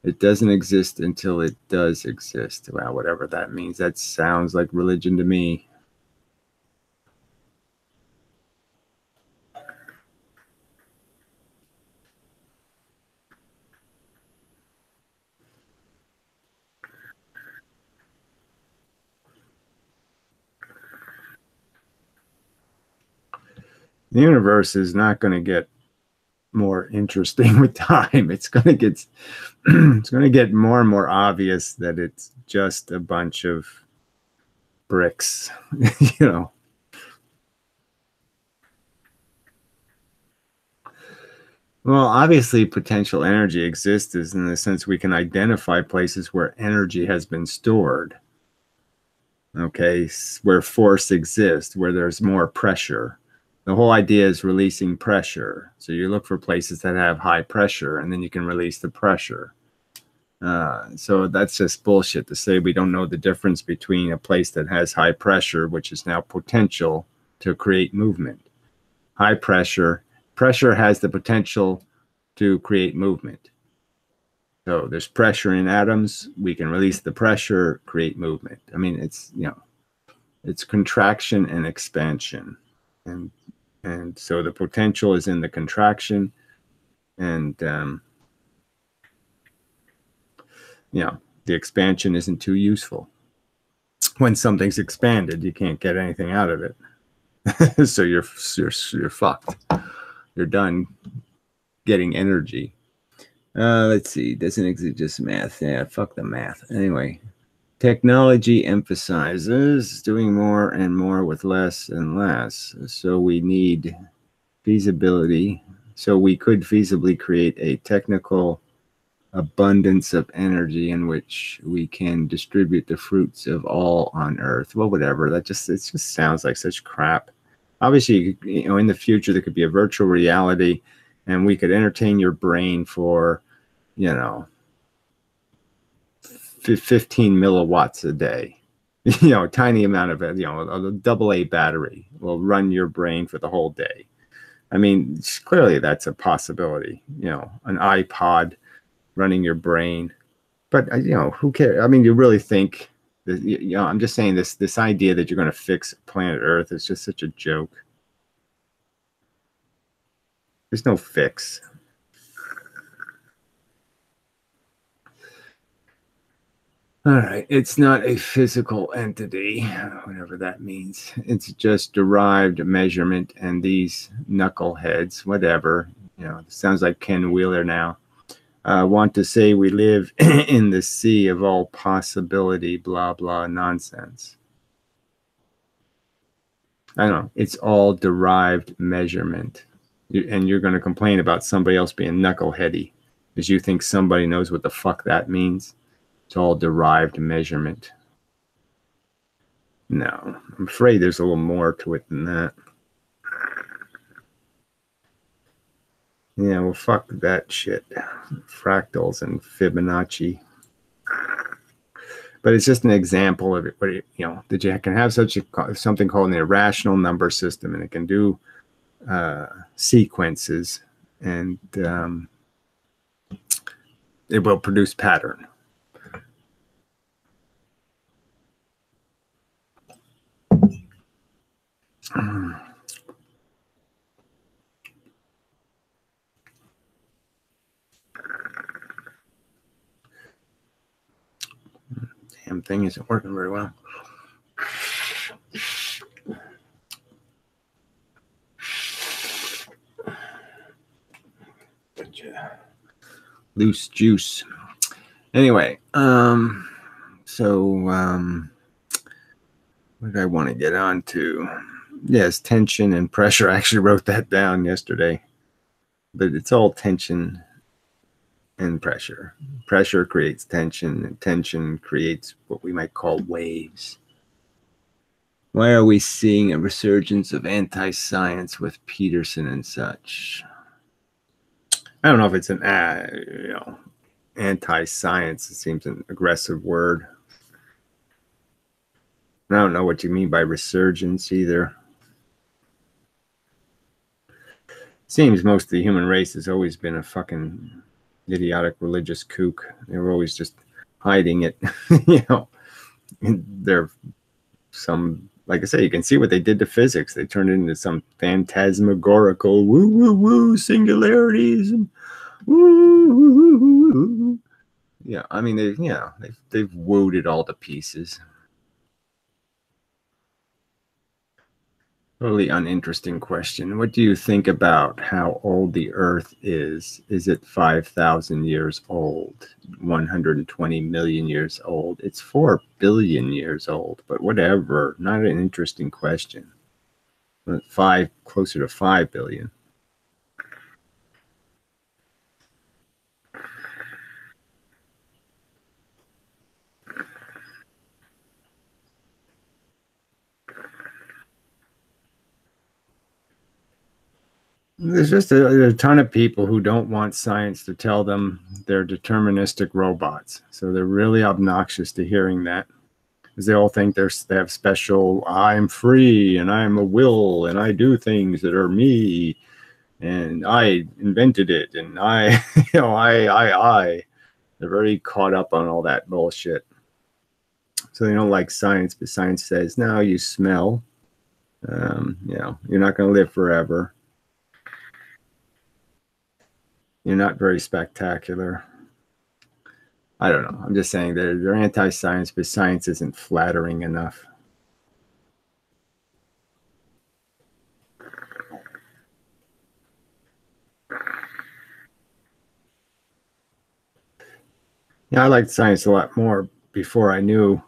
It doesn't exist until it does exist. Well, whatever that means. That sounds like religion to me. The universe is not going to get more interesting with time. It's going to get more and more obvious that it's just a bunch of bricks. Well, obviously potential energy exists in the sense we can identify places where energy has been stored. Okay, where force exists, where there's more pressure. The whole idea is releasing pressure. So you look for places that have high pressure, and then you can release the pressure. So that's just bullshit to say we don't know the difference between a place that has high pressure, which is now potential to create movement. High pressure has the potential to create movement. So there's pressure in atoms. We can release the pressure, create movement. I mean, it's contraction and expansion. And so the potential is in the contraction, and the expansion isn't too useful. When something's expanded, you can't get anything out of it. So you're fucked. You're done getting energy. Let's see. Doesn't exist just math. Yeah, fuck the math. Anyway. Technology emphasizes doing more and more with less and less. So we need feasibility. So we could feasibly create a technical abundance of energy in which we can distribute the fruits of all on Earth. Well, whatever. It just sounds like such crap. Obviously, in the future, there could be a virtual reality, and we could entertain your brain for, 15 milliwatts a day. A tiny amount of it, a double-A battery will run your brain for the whole day. I mean, clearly that's a possibility, an iPod running your brain. But, who cares? I mean, you really think that, I'm just saying this idea that you're going to fix planet Earth is just such a joke. There's no fix. All right, it's not a physical entity, whatever that means. It's just derived measurement, and these knuckleheads, whatever, sounds like Ken Wheeler now, want to say we live in the sea of all possibility, blah, blah, nonsense. I don't know. It's all derived measurement. And you're going to complain about somebody else being knuckleheady because you think somebody knows what the fuck that means. It's all derived measurement. No, I'm afraid there's a little more to it than that. Yeah, well, fuck that shit. Fractals and Fibonacci. But it's just an example of it. But that you can have something called an irrational number system, and it can do sequences, and it will produce pattern. Damn thing isn't working very well. Loose juice. Anyway, so what did I want to get on to? Yes, tension and pressure. I actually wrote that down yesterday. But it's all tension and pressure. Pressure creates tension, and tension creates what we might call waves. Why are we seeing a resurgence of anti-science with Peterson and such? I don't know if it's an anti-science. It seems an aggressive word. I don't know what you mean by resurgence either. Seems most of the human race has always been a fucking idiotic religious kook. They were always just hiding it. They're some, like I say, you can see what they did to physics. They turned it into some phantasmagorical woo woo woo singularities. Woo, woo, woo, woo. Yeah, I mean they've wooed it all to pieces. Totally uninteresting question. What do you think about how old the Earth is? Is it 5,000 years old? 120 million years old? It's 4 billion years old, but whatever. Not an interesting question. Closer to 5 billion. There's just a ton of people who don't want science to tell them they're deterministic robots. So they're really obnoxious to hearing that, because they all think they have special, I'm free and I'm a will and I do things that are me and I invented it and I. They're very caught up on all that bullshit. So they don't like science, but science says, no, you smell. You're not going to live forever. You're not very spectacular. I don't know. I'm just saying they're anti-science, but science isn't flattering enough. Yeah, I liked science a lot more before I knew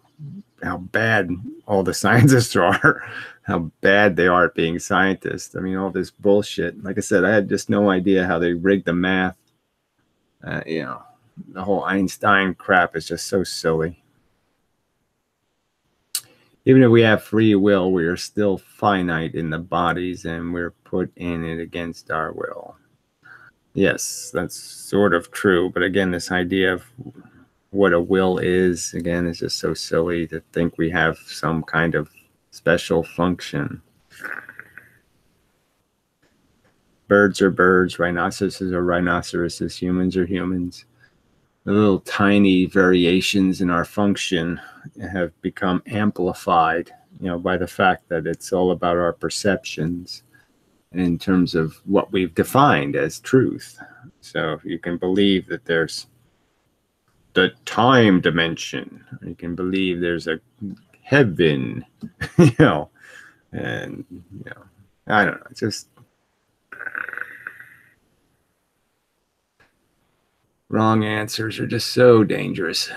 how bad all the scientists are, how bad they are at being scientists. I mean, all this bullshit. Like I said, I had just no idea how they rigged the math. The whole Einstein crap is just so silly. Even if we have free will, we are still finite in the bodies and we're put in it against our will. Yes, that's sort of true. But again, this idea of what a will is, again, is just so silly to think we have some kind of special function. Birds are birds, rhinoceroses are rhinoceroses, humans are humans. The little tiny variations in our function have become amplified, by the fact that it's all about our perceptions in terms of what we've defined as truth. So you can believe that there's the time dimension. You can believe there's a heaven, and I don't know. It's just wrong answers are just so dangerous.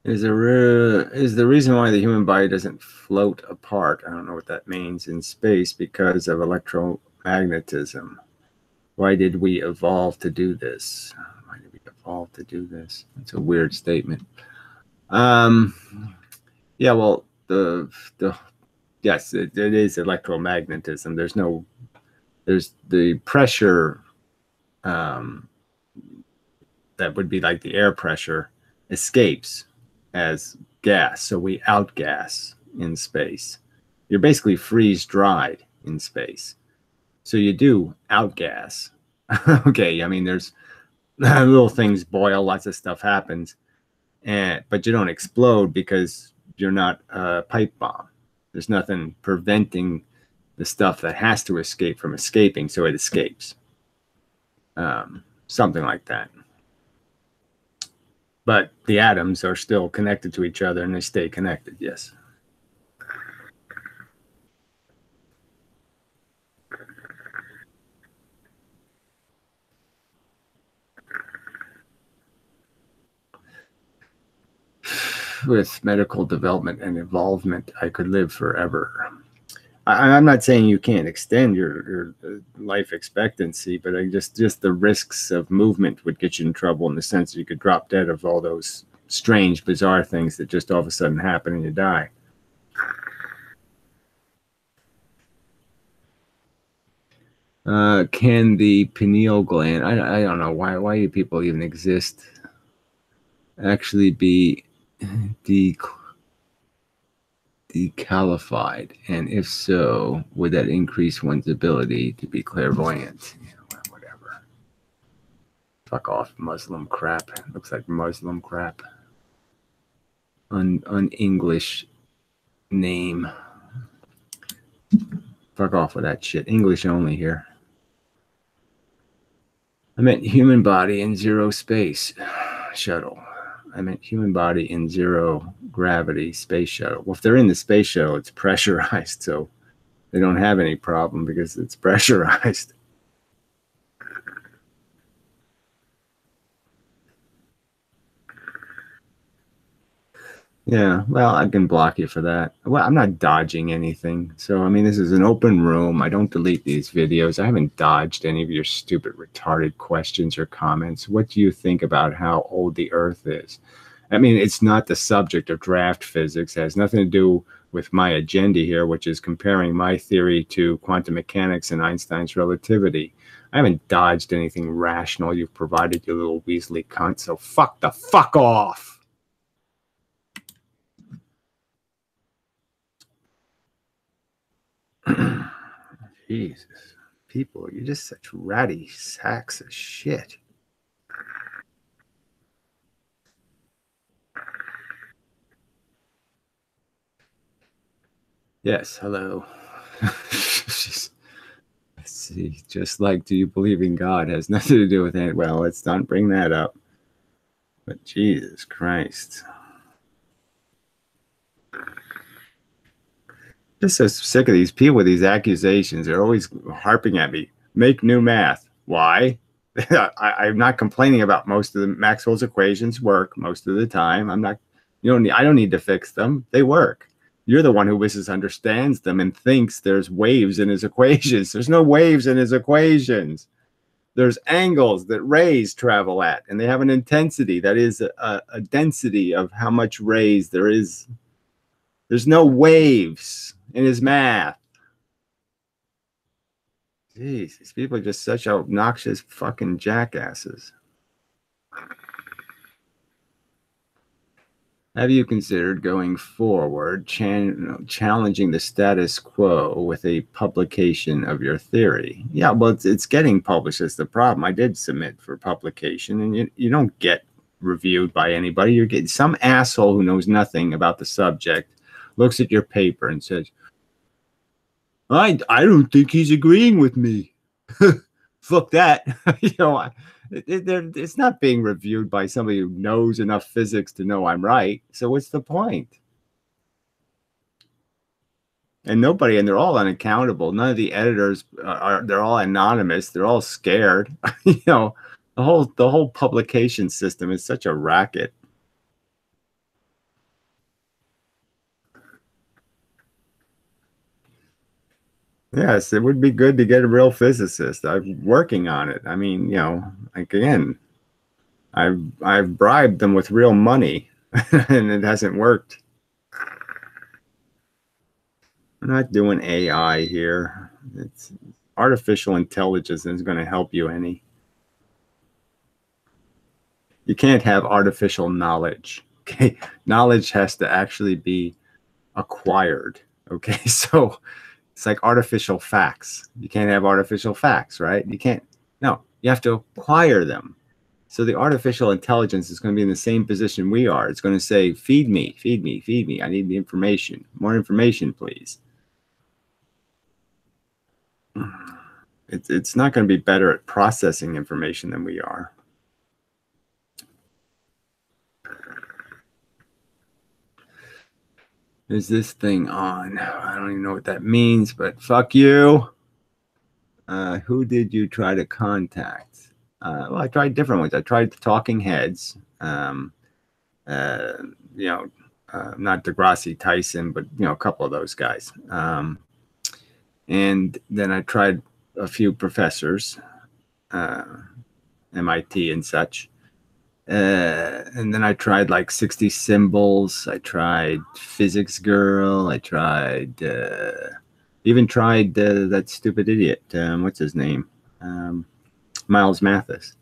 Is the reason why the human body doesn't float apart? I don't know what that means in space because of electromagnetism. Why did we evolve to do this? Why did we evolve to do this? It's a weird statement. Yeah, well, yes, it is electromagnetism. There's the pressure that would be like the air pressure escapes as gas. So we outgas in space. You're basically freeze dried in space. So you do outgas. Okay, I mean, there's little things boil, lots of stuff happens, but you don't explode because you're not a pipe bomb. There's nothing preventing the stuff that has to escape from escaping, so it escapes. Something like that. But the atoms are still connected to each other and they stay connected, yes. With medical development and involvement, I could live forever. I'm not saying you can't extend your life expectancy, but just the risks of movement would get you in trouble in the sense that you could drop dead of all those strange, bizarre things that just all of a sudden happen and you die. Can the pineal gland, I don't know, why do people even exist, actually be decalified? And if so, would that increase one's ability to be clairvoyant? Yeah, whatever. Fuck off, Muslim crap. Looks like Muslim crap. Un-English name. Fuck off with that shit. English only here. I meant human body in zero space shuttle. I meant human body in zero gravity space shuttle. Well, if they're in the space shuttle, it's pressurized, so they don't have any problem because it's pressurized. Yeah, well, I can block you for that. Well, I'm not dodging anything. So, I mean, this is an open room. I don't delete these videos. I haven't dodged any of your stupid, retarded questions or comments. What do you think about how old the Earth is? I mean, it's not the subject of draft physics. It has nothing to do with my agenda here, which is comparing my theory to quantum mechanics and Einstein's relativity. I haven't dodged anything rational. You've provided, you little Weasley cunt. So fuck the fuck off. Jesus, people, you're just such ratty sacks of shit. Yes, hello. Let's see, just like, do you believe in God? Has nothing to do with it. Well, let's not bring that up. But Jesus Christ. Just so sick of these people with these accusations. They're always harping at me. Make new math. Why? I'm not complaining about most of the Maxwell's equations work most of the time. I'm not, I don't need to fix them. They work. You're the one who misunderstands them and thinks there's waves in his equations. There's no waves in his equations. There's angles that rays travel at, and they have an intensity that is a density of how much rays there is. There's no waves in his math. Jeez, these people are just such obnoxious fucking jackasses. Have you considered going forward, challenging the status quo with a publication of your theory? Yeah, well, it's getting published is the problem. I did submit for publication, and you don't get reviewed by anybody. You're getting some asshole who knows nothing about the subject, looks at your paper and says, I don't think he's agreeing with me. Fuck that. It's not being reviewed by somebody who knows enough physics to know I'm right. So what's the point? And they're all unaccountable. None of the editors they're all anonymous. They're all scared. The whole publication system is such a racket. Yes, it would be good to get a real physicist. I'm working on it. I mean, like again, I've bribed them with real money, and it hasn't worked. We're not doing AI here. It's artificial intelligence isn't going to help you any. You can't have artificial knowledge. Okay, knowledge has to actually be acquired. Okay, so it's like artificial facts. You can't have artificial facts, right? You can't. No, you have to acquire them. So the artificial intelligence is going to be in the same position we are. It's going to say, feed me, feed me, feed me. I need the information. More information, please. It's not going to be better at processing information than we are. Is this thing on? I don't even know what that means, but fuck you. Who did you try to contact? Well, I tried different ones. I tried the Talking Heads. You know, not Degrassi Tyson, but a couple of those guys. And then I tried a few professors, MIT and such. And then I tried like 60 Symbols. I tried Physics Girl. I tried, even tried that stupid idiot. What's his name? Miles Mathis.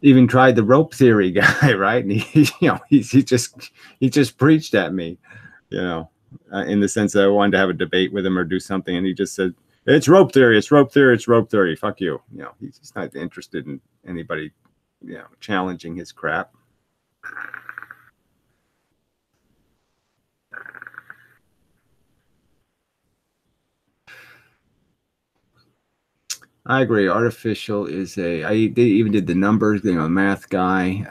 Even tried the rope theory guy, right? And he just preached at me, in the sense that I wanted to have a debate with him or do something, and he just said, "It's rope theory. It's rope theory. It's rope theory. Fuck you." He's just not interested in anybody, challenging his crap. I agree. Artificial is they even did the numbers, math guy.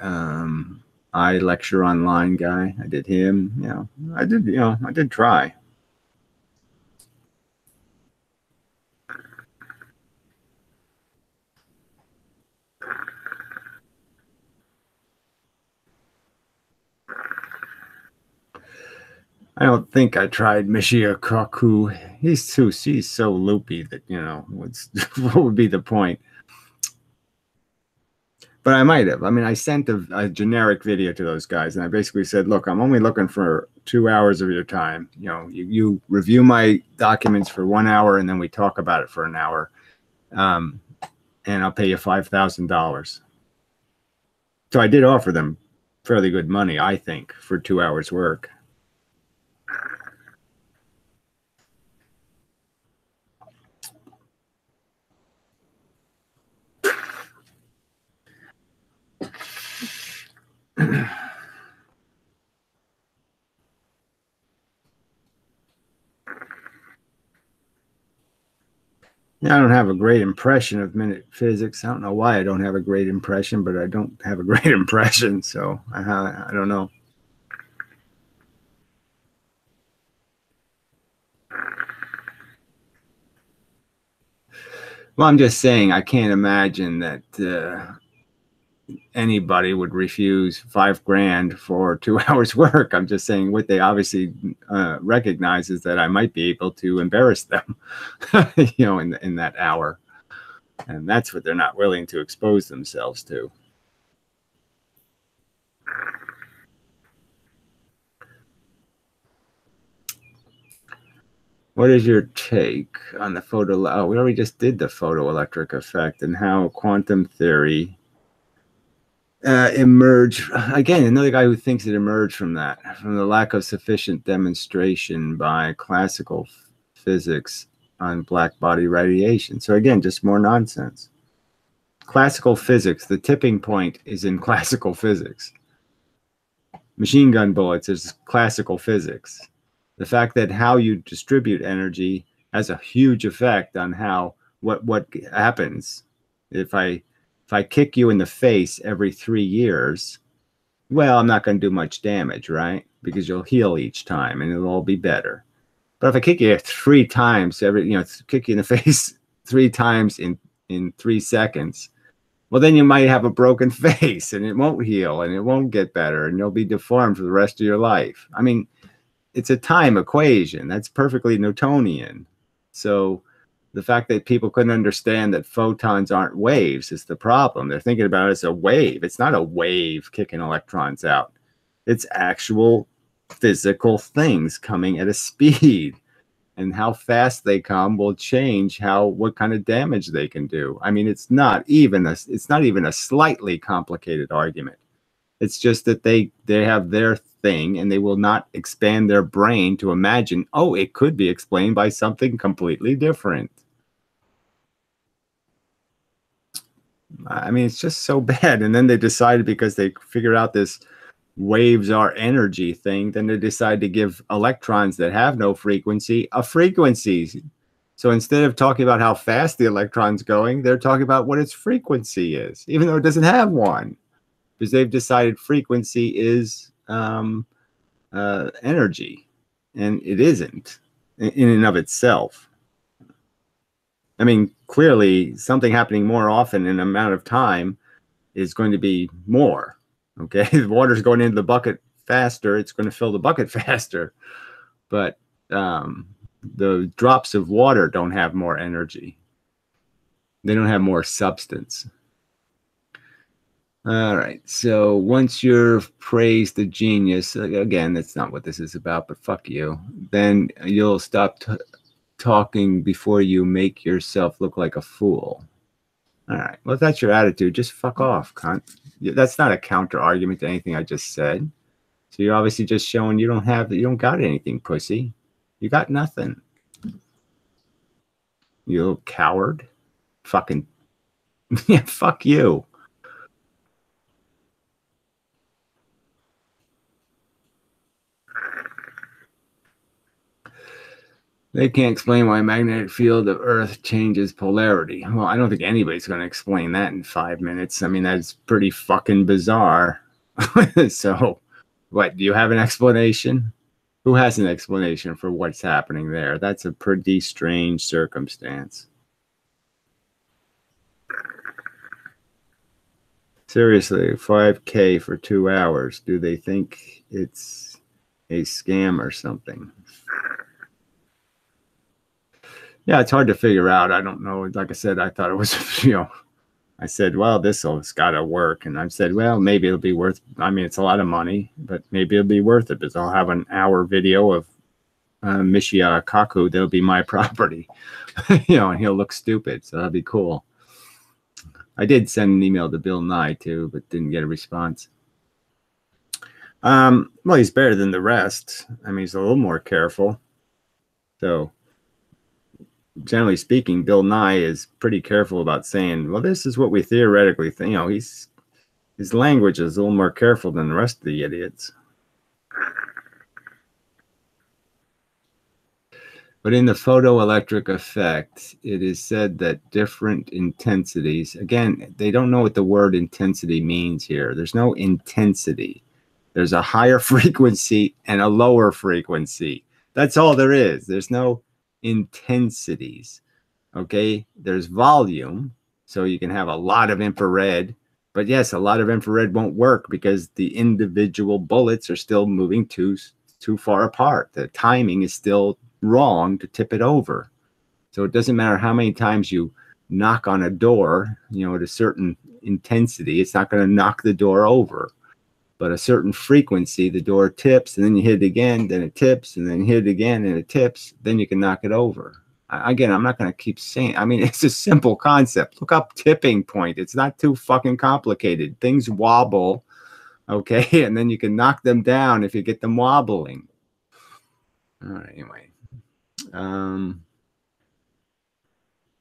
I lecture online guy. I did him. I did try. I don't think I tried Michio Kaku. He's so loopy that what would be the point? But I might have. I mean, I sent a generic video to those guys, and I basically said, "Look, I'm only looking for 2 hours of your time. You review my documents for 1 hour, and then we talk about it for an hour, and I'll pay you $5,000." So I did offer them fairly good money, I think, for 2 hours work. Yeah, I don't have a great impression of minute physics. I don't know why I don't have a great impression, but I don't have a great impression, so I don't know. Well, I'm just saying I can't imagine that anybody would refuse $5,000 for 2 hours work. I'm just saying what they obviously recognize is that I might be able to embarrass them, in that hour. And that's what they're not willing to expose themselves to. What is your take on the we already just did the photoelectric effect and how quantum theory emerged. Again, another guy who thinks it emerged from the lack of sufficient demonstration by classical physics on black body radiation. So again, just more nonsense. Classical physics, the tipping point is in classical physics. Machine gun bullets is classical physics. The fact that how you distribute energy has a huge effect on what happens. If I kick you in the face every 3 years, well, I'm not going to do much damage, right? Because you'll heal each time and it'll all be better. But if I kick you 3 times kick you in the face 3 times in 3 seconds, Well, then you might have a broken face and it won't heal and it won't get better and you'll be deformed for the rest of your life. I mean, it's a time equation. That's perfectly Newtonian. So the fact that people couldn't understand that photons aren't waves is the problem. They're thinking about it as a wave. It's not a wave kicking electrons out. It's actual physical things coming at a speed. And how fast they come will change what kind of damage they can do. I mean, it's not even a slightly complicated argument. It's just that they have their thing and they will not expand their brain to imagine, oh, it could be explained by something completely different. I mean, it's just so bad. And then they decided, because they figured out this waves are energy thing, then they decide to give electrons that have no frequency a frequency. So instead of talking about how fast the electron's going, they're talking about what its frequency is, even though it doesn't have one, because they've decided frequency is energy, and it isn't in and of itself. I mean, clearly something happening more often in an amount of time is going to be more. Okay, the water's going into the bucket faster, it's going to fill the bucket faster. But the drops of water don't have more energy. They don't have more substance. All right, so once you're praised a genius, again, that's not what this is about, but fuck you, then you'll stop talking before you make yourself look like a fool. All right, well, if that's your attitude, just fuck off, cunt. That's not a counter argument to anything I just said. So you're obviously just showing you don't got anything, pussy. You got nothing. You little coward. Fucking yeah, fuck you. They can't explain why a magnetic field of Earth changes polarity. Well, I don't think anybody's going to explain that in 5 minutes. I mean, that's pretty fucking bizarre. So, what, do you have an explanation? Who has an explanation for what's happening there? That's a pretty strange circumstance. Seriously, 5K for 2 hours. Do they think it's a scam or something? Yeah, it's hard to figure out. I don't know. Like I said, I thought it was, I said, well, it's got to work. And I've said, well, maybe it'll be worth, I mean, it's a lot of money, but maybe it'll be worth it because I'll have an hour video of Michia Kaku. That'll be my property, and he'll look stupid. So that'll be cool. I did send an email to Bill Nye too, but didn't get a response. Well, he's better than the rest. I mean, he's a little more careful. So, generally speaking, Bill Nye is pretty careful about saying, well, this is what we theoretically think. His language is a little more careful than the rest of the idiots. But in the photoelectric effect, it is said that different intensities, again, they don't know what the word intensity means here. There's no intensity. There's a higher frequency and a lower frequency. That's all there is. There's no intensities. Okay, there's volume, so you can have a lot of infrared, but yes, a lot of infrared won't work because the individual bullets are still moving too far apart. The timing is still wrong to tip it over. So it doesn't matter how many times you knock on a door, at a certain intensity, it's not going to knock the door over. But a certain frequency, the door tips, and then you hit it again, then it tips, and then you hit it again, and it tips, then you can knock it over. Again, I'm not going to keep saying, I mean, it's a simple concept. Look up tipping point. It's not too fucking complicated. Things wobble, okay? And then you can knock them down if you get them wobbling. All right, anyway.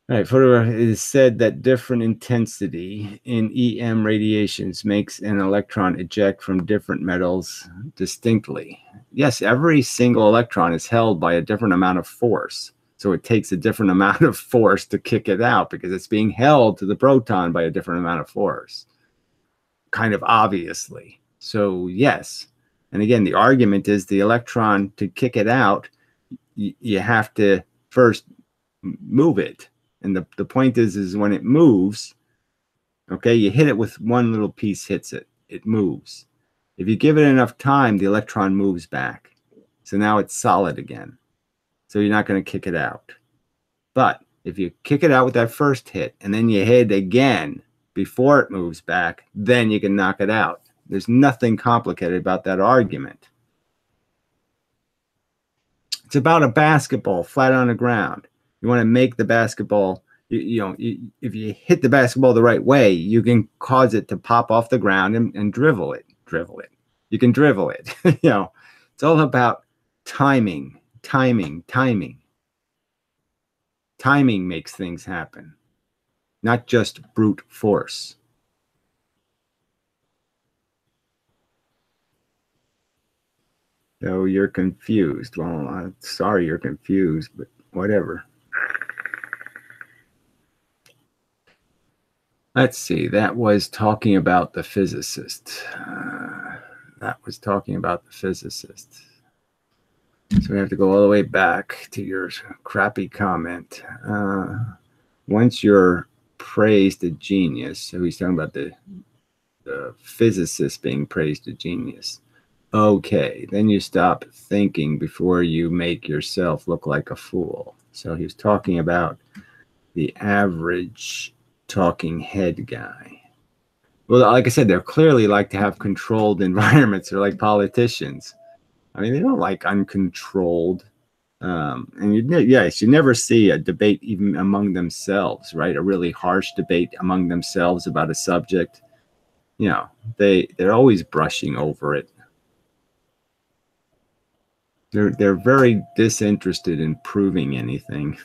All right, it is said that different intensity in EM radiations makes an electron eject from different metals distinctly. Yes, every single electron is held by a different amount of force. So it takes a different amount of force to kick it out because it's being held to the proton by a different amount of force. Kind of obviously. So yes. And again, the argument is the electron, to kick it out, you have to first move it. And the point is when it moves, Okay, you hit it with one little piece, hits it, it moves. If you give it enough time, the electron moves back. So now it's solid again. So you're not going to kick it out. But if you kick it out with that first hit and then you hit it again before it moves back, then you can knock it out. There's nothing complicated about that argument. It's about a basketball flat on the ground. You want to make the basketball, if you hit the basketball the right way, you can cause it to pop off the ground and dribble it. You can dribble it. It's all about timing. Timing makes things happen, not just brute force. So you're confused. Well, I'm sorry you're confused, but whatever. Let's see. That was talking about the physicist. So we have to go all the way back to your crappy comment. Once you're praised a genius, so he's talking about the physicist being praised a genius. Okay, then you stop thinking before you make yourself look like a fool. So he was talking about the average talking head guy. Well, like I said, they're clearly like to have controlled environments. They're like politicians. I mean, they don't like uncontrolled. And you never see a debate even among themselves, right? A really harsh debate among themselves about a subject. They're always brushing over it. They're very disinterested in proving anything.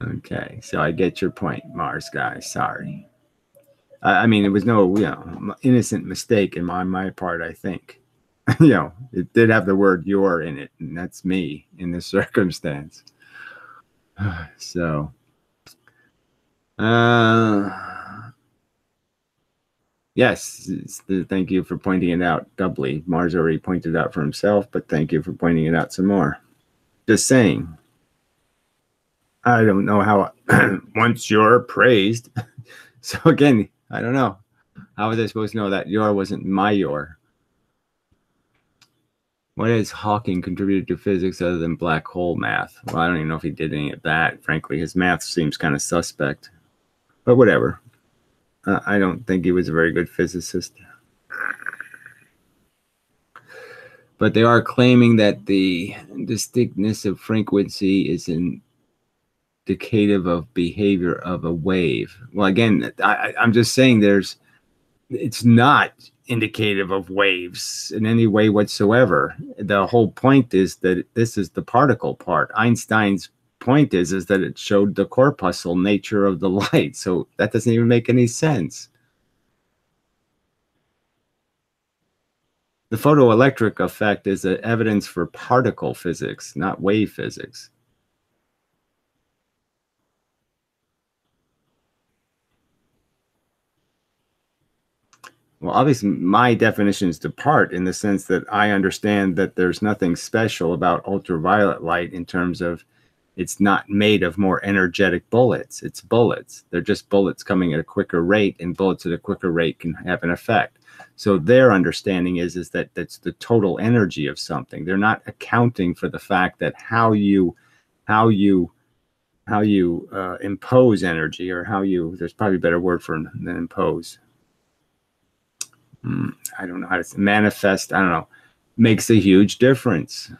Okay, so I get your point, Mars guy. Sorry. I mean, it was no innocent mistake in my part, I think. It did have the word "your" in it, and that's me in this circumstance. So, yes, thank you for pointing it out doubly. Mars already pointed it out for himself, but thank you for pointing it out some more. Just saying. I don't know how, once you're praised. So again, I don't know. How was I supposed to know that your wasn't my your? What has Hawking contributed to physics other than black hole math? Well, I don't even know if he did any of that. Frankly, his math seems kind of suspect. But whatever. I don't think he was a very good physicist. But they are claiming that the distinctness of frequency is indicative of behavior of a wave. Well, again, I'm just saying it's not indicative of waves in any way whatsoever. The whole point is that this is the particle part. Einstein's point is that it showed the corpuscle nature of the light. So that doesn't even make any sense. The photoelectric effect is an evidence for particle physics, not wave physics. Well, obviously, my definitions depart in the sense that I understand that there's nothing special about ultraviolet light in terms of it's not made of more energetic bullets. It's bullets. They're just bullets coming at a quicker rate, and bullets at a quicker rate can have an effect. So their understanding is that that's the total energy of something. They're not accounting for the fact that how you impose energy, or there's probably a better word for than impose. I don't know how to manifest. I don't know. Makes a huge difference.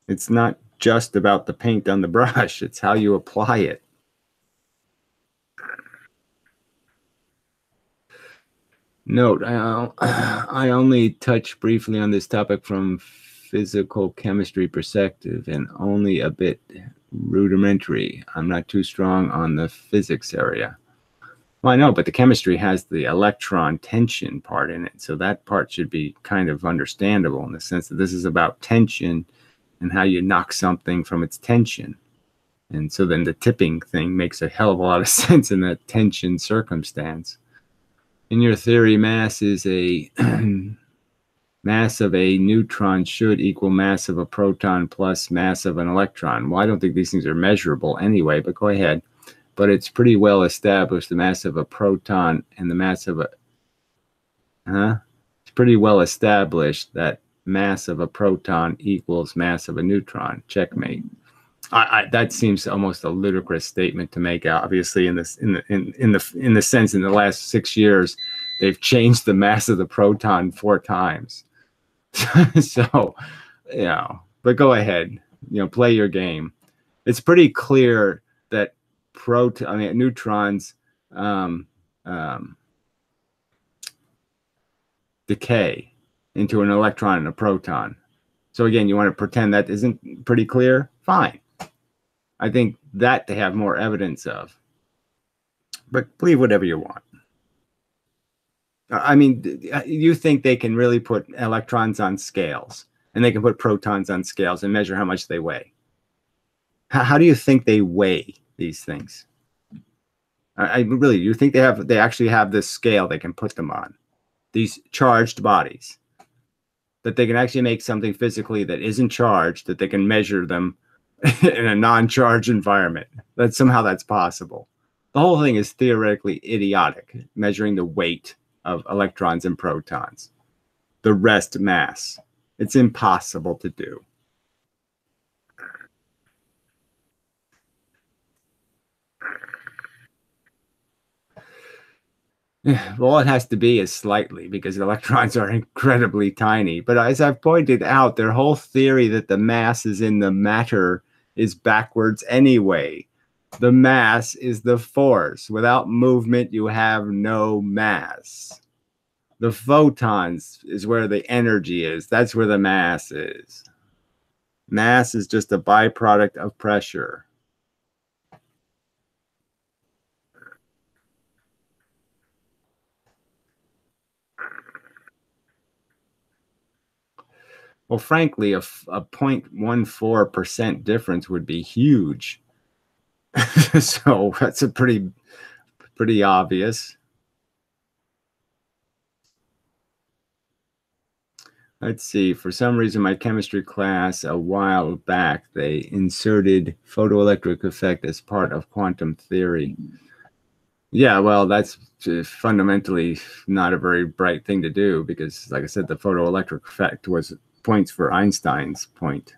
It's not just about the paint on the brush. It's how you apply it. Note, I only touch briefly on this topic from physical chemistry perspective and only a bit rudimentary. I'm not too strong on the physics area. Well, I know, but the chemistry has the electron tension part in it. So that part should be kind of understandable in the sense that this is about tension and how you knock something from its tension. And so then the tipping thing makes a hell of a lot of sense in that tension circumstance. In your theory, mass is mass of a neutron should equal mass of a proton plus mass of an electron. Well, I don't think these things are measurable anyway, but go ahead. but it's pretty well established the mass of a proton and the mass of a it's pretty well established that mass of a proton equals mass of a neutron. Checkmate. That seems almost a ludicrous statement to make. Obviously, in the sense in the last 6 years, they've changed the mass of the proton 4 times. So, but go ahead, play your game. It's pretty clear that neutrons decay into an electron and a proton. So again, you want to pretend that isn't pretty clear? Fine. I think that they have more evidence of. But believe whatever you want. I mean, you think they can really put electrons on scales and they can put protons on scales and measure how much they weigh? How do you think they weigh these things? Really, you think they actually have this scale they can put them on? These charged bodies, that they can actually make something physically that isn't charged, that they can measure them in a non-charged environment, that somehow that's possible. The whole thing is theoretically idiotic, measuring the weight of electrons and protons. The rest mass. It's impossible to do. All it has to be is slightly, because electrons are incredibly tiny. But as I've pointed out, their whole theory that the mass is in the matter is backwards anyway. The mass is the force. Without movement, you have no mass. The photons is where the energy is. That's where the mass is. Mass is just a byproduct of pressure. Well, frankly, a 0.14% difference would be huge. So that's a pretty obvious. Let's see. For some reason, my chemistry class a while back, they inserted photoelectric effect as part of quantum theory. Yeah, well, that's fundamentally not a very bright thing to do because, like I said, the photoelectric effect was points for Einstein's point.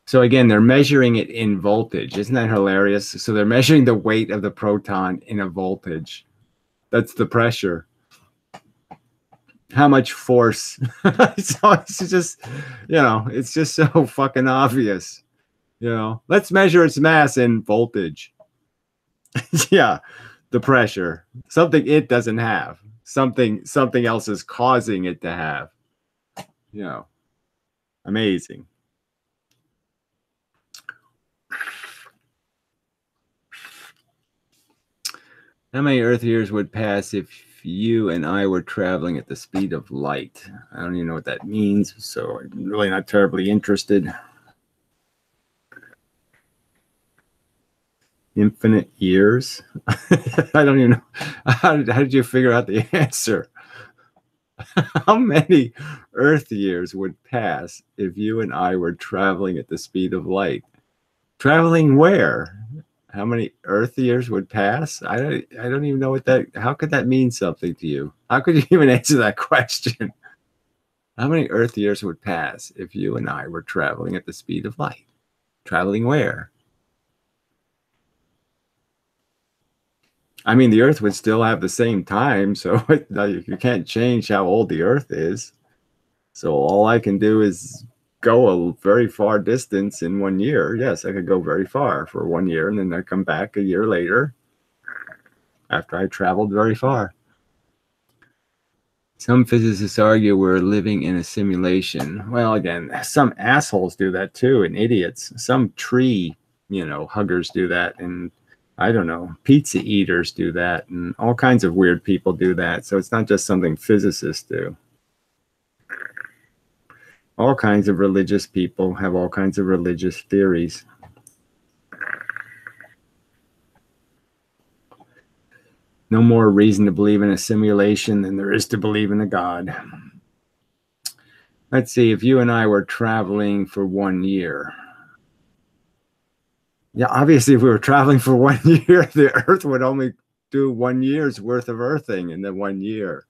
So again, they're measuring it in voltage. Isn't that hilarious? So they're measuring the weight of the proton in a voltage. That's the pressure. How much force? So it's just, it's just so fucking obvious. Let's measure its mass in voltage. Yeah, the pressure. Something it doesn't have. Something else is causing it to have. Amazing. How many Earth years would pass if you and I were traveling at the speed of light? I don't even know what that means, so I'm really not terribly interested. Infinite years? I don't even know. How did you figure out the answer? How many Earth years would pass if you and I were traveling at the speed of light? Traveling where? How many Earth years would pass? I don't even know what that. How could that mean something to you? How could you even answer that question? How many Earth years would pass if you and I were traveling at the speed of light? Traveling where? I mean, the Earth would still have the same time, so you can't change how old the Earth is. So all I can do is go a very far distance in 1 year. Yes, I could go very far for 1 year, and then I come back a year later after I traveled very far. Some physicists argue we're living in a simulation. Well, again, some assholes do that too, and idiots. Some tree, huggers do that, and I don't know, pizza eaters do that, and all kinds of weird people do that. So it's not just something physicists do. All kinds of religious people have all kinds of religious theories. No more reason to believe in a simulation than there is to believe in a God. Let's see, if you and I were traveling for 1 year. Yeah, obviously, if we were traveling for 1 year, the Earth would only do 1 year's worth of earthing in the 1 year.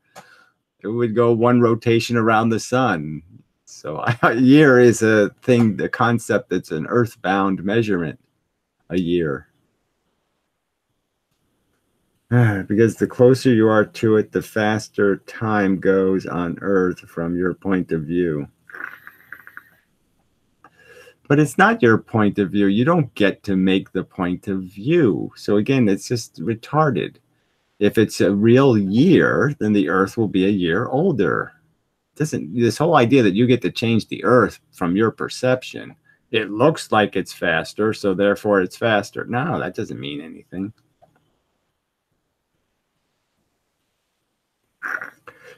It would go one rotation around the sun. So a year is a thing, the concept that's an earthbound measurement, a year. Because the closer you are to it, the faster time goes on Earth from your point of view. But it's not your point of view. You don't get to make the point of view. So again, it's just retarded. If it's a real year, then the Earth will be a year older. This whole idea that you get to change the Earth from your perception, it looks like it's faster, so therefore it's faster. No, that doesn't mean anything.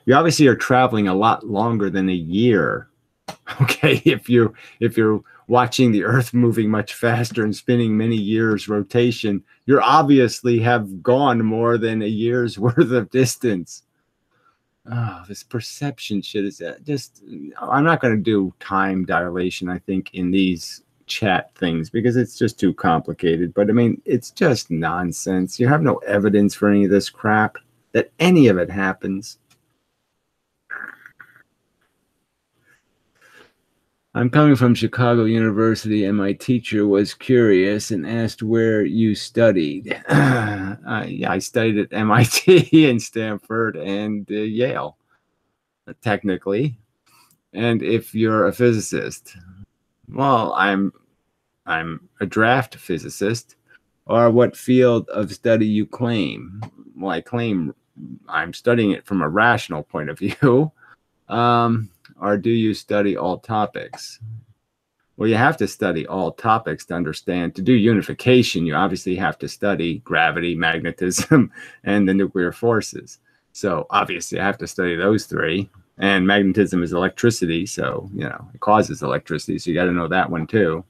You obviously are traveling a lot longer than a year. Okay, if you're watching the Earth moving much faster and spinning many years rotation, you're obviously have gone more than a year's worth of distance. Oh, this perception shit is just, I'm not going to do time dilation, I think, in these chat things because it's just too complicated. But I mean, it's just nonsense. You have no evidence for any of this crap that any of it happens. I'm coming from Chicago University, and my teacher was curious and asked where you studied. Yeah, I studied at MIT and Stanford and Yale, technically. And if you're a physicist, well, I'm a draft physicist. Or what field of study you claim? Well, I claim I'm studying it from a rational point of view. Or do you study all topics? Well, you have to study all topics to understand. To do unification, you obviously have to study gravity, magnetism, and the nuclear forces. So obviously, I have to study those three. And magnetism is electricity, so it causes electricity. So you got to know that one too.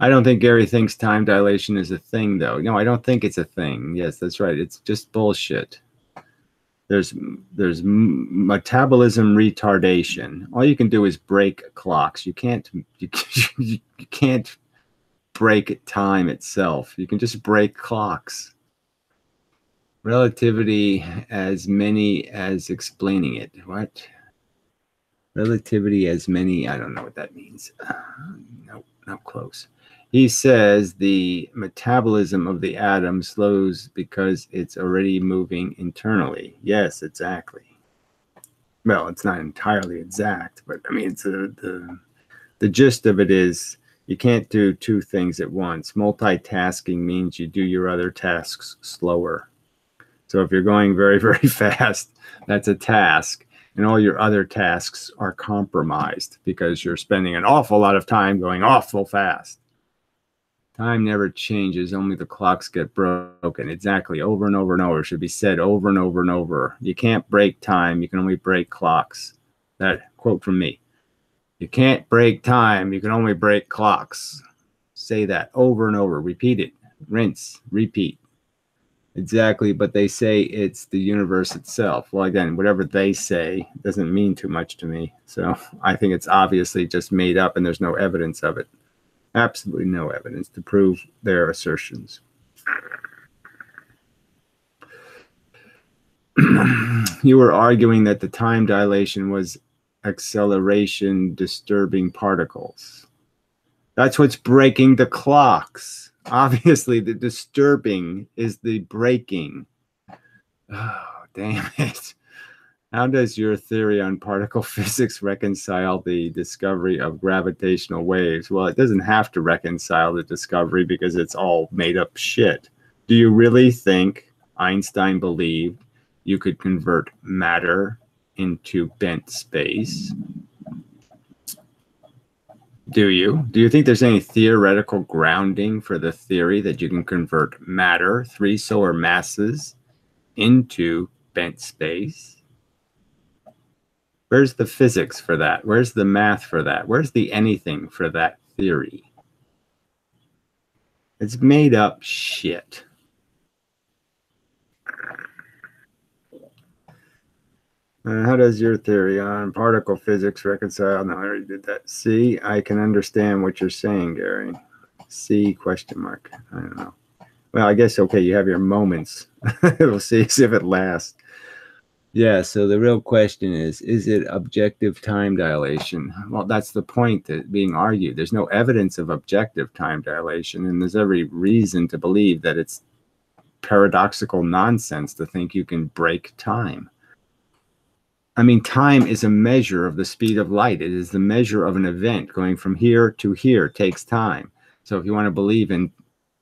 I don't think Gary thinks time dilation is a thing, though. No, I don't think it's a thing. Yes, that's right. It's just bullshit. There's metabolism retardation. All you can do is break clocks. You can't break time itself. You can just break clocks. Relativity as many as explaining it. What? Relativity as many, I don't know what that means. No, not close. He says the metabolism of the atom slows because it's already moving internally. Yes, exactly. Well, it's not entirely exact, but I mean, it's the gist of it is you can't do two things at once. Multitasking means you do your other tasks slower. So if you're going very, very fast, that's a task. And all your other tasks are compromised because you're spending an awful lot of time going awful fast. Time never changes, only the clocks get broken. Exactly, over and over and over. It should be said over and over and over. You can't break time, you can only break clocks. That quote from me. You can't break time, you can only break clocks. Say that over and over, repeat it, rinse, repeat. Exactly, but they say it's the universe itself. Well, again, whatever they say doesn't mean too much to me. So I think it's obviously just made up and there's no evidence of it. Absolutely no evidence to prove their assertions. You were arguing that the time dilation was acceleration disturbing particles. That's what's breaking the clocks. Obviously, the disturbing is the breaking. Oh, damn it. How does your theory on particle physics reconcile the discovery of gravitational waves? Well, it doesn't have to reconcile the discovery because it's all made up shit. Do you really think Einstein believed you could convert matter into bent space? Do you? Do you think there's any theoretical grounding for the theory that you can convert matter, 3 solar masses, into bent space? Where's the physics for that? Where's the math for that? Where's the anything for that theory? It's made up shit. How does your theory on particle physics reconcile? No, I already did that. C, I can understand what you're saying, Gary. C question mark. I don't know. Well, I guess, okay, you have your moments. We'll see if it lasts. Yeah, so the real question is it objective time dilation? Well, that's the point that being argued. There's no evidence of objective time dilation, and there's every reason to believe that it's paradoxical nonsense to think you can break time. I mean, time is a measure of the speed of light. It is the measure of an event. Going from here to here takes time. So if you want to believe in,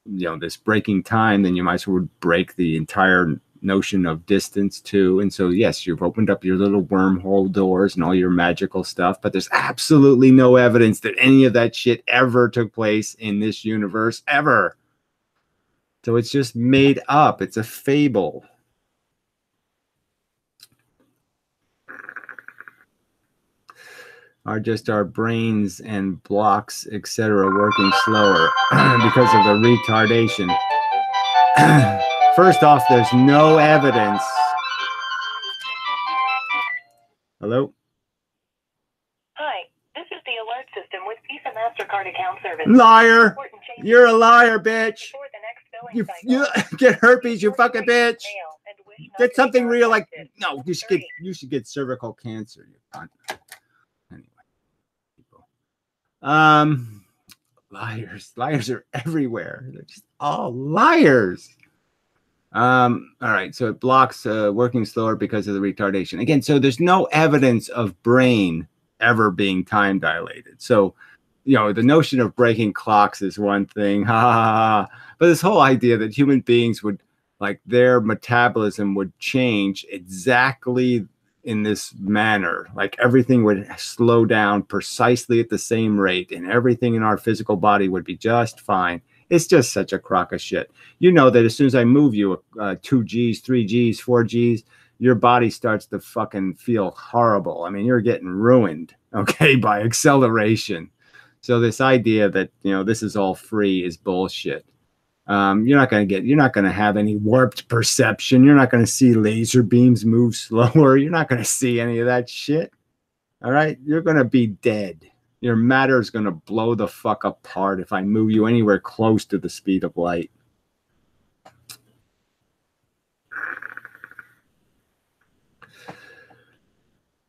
this breaking time, then you might as well break the entire notion of distance too. And so, yes, you've opened up your little wormhole doors and all your magical stuff, but there's absolutely no evidence that any of that shit ever took place in this universe, ever. So it's just made up. It's a fable. Are just our brains and blocks, etc., working slower because of the retardation? First off, there's no evidence. Hello? Hi, this is the alert system with Visa MasterCard account service. Liar! You're a liar, bitch! You get herpes, you fucking bitch! Get something real, like, no, you should get cervical cancer, you cunt. Liars are everywhere. They're just all liars. All right, so it blocks working slower because of the retardation. Again, so there's no evidence of brain ever being time dilated. So, the notion of breaking clocks is one thing, but this whole idea that human beings would, like, their metabolism would change exactly in this manner, like everything would slow down precisely at the same rate and everything in our physical body would be just fine. It's just such a crock of shit. You know that as soon as I move you 2 Gs, 3 Gs, 4 Gs, your body starts to fucking feel horrible. I mean, you're getting ruined, okay, by acceleration. So this idea that, this is all free is bullshit. You're not going to have any warped perception. You're not going to see laser beams move slower. You're not going to see any of that shit. All right. You're going to be dead. Your matter is going to blow the fuck apart if I move you anywhere close to the speed of light.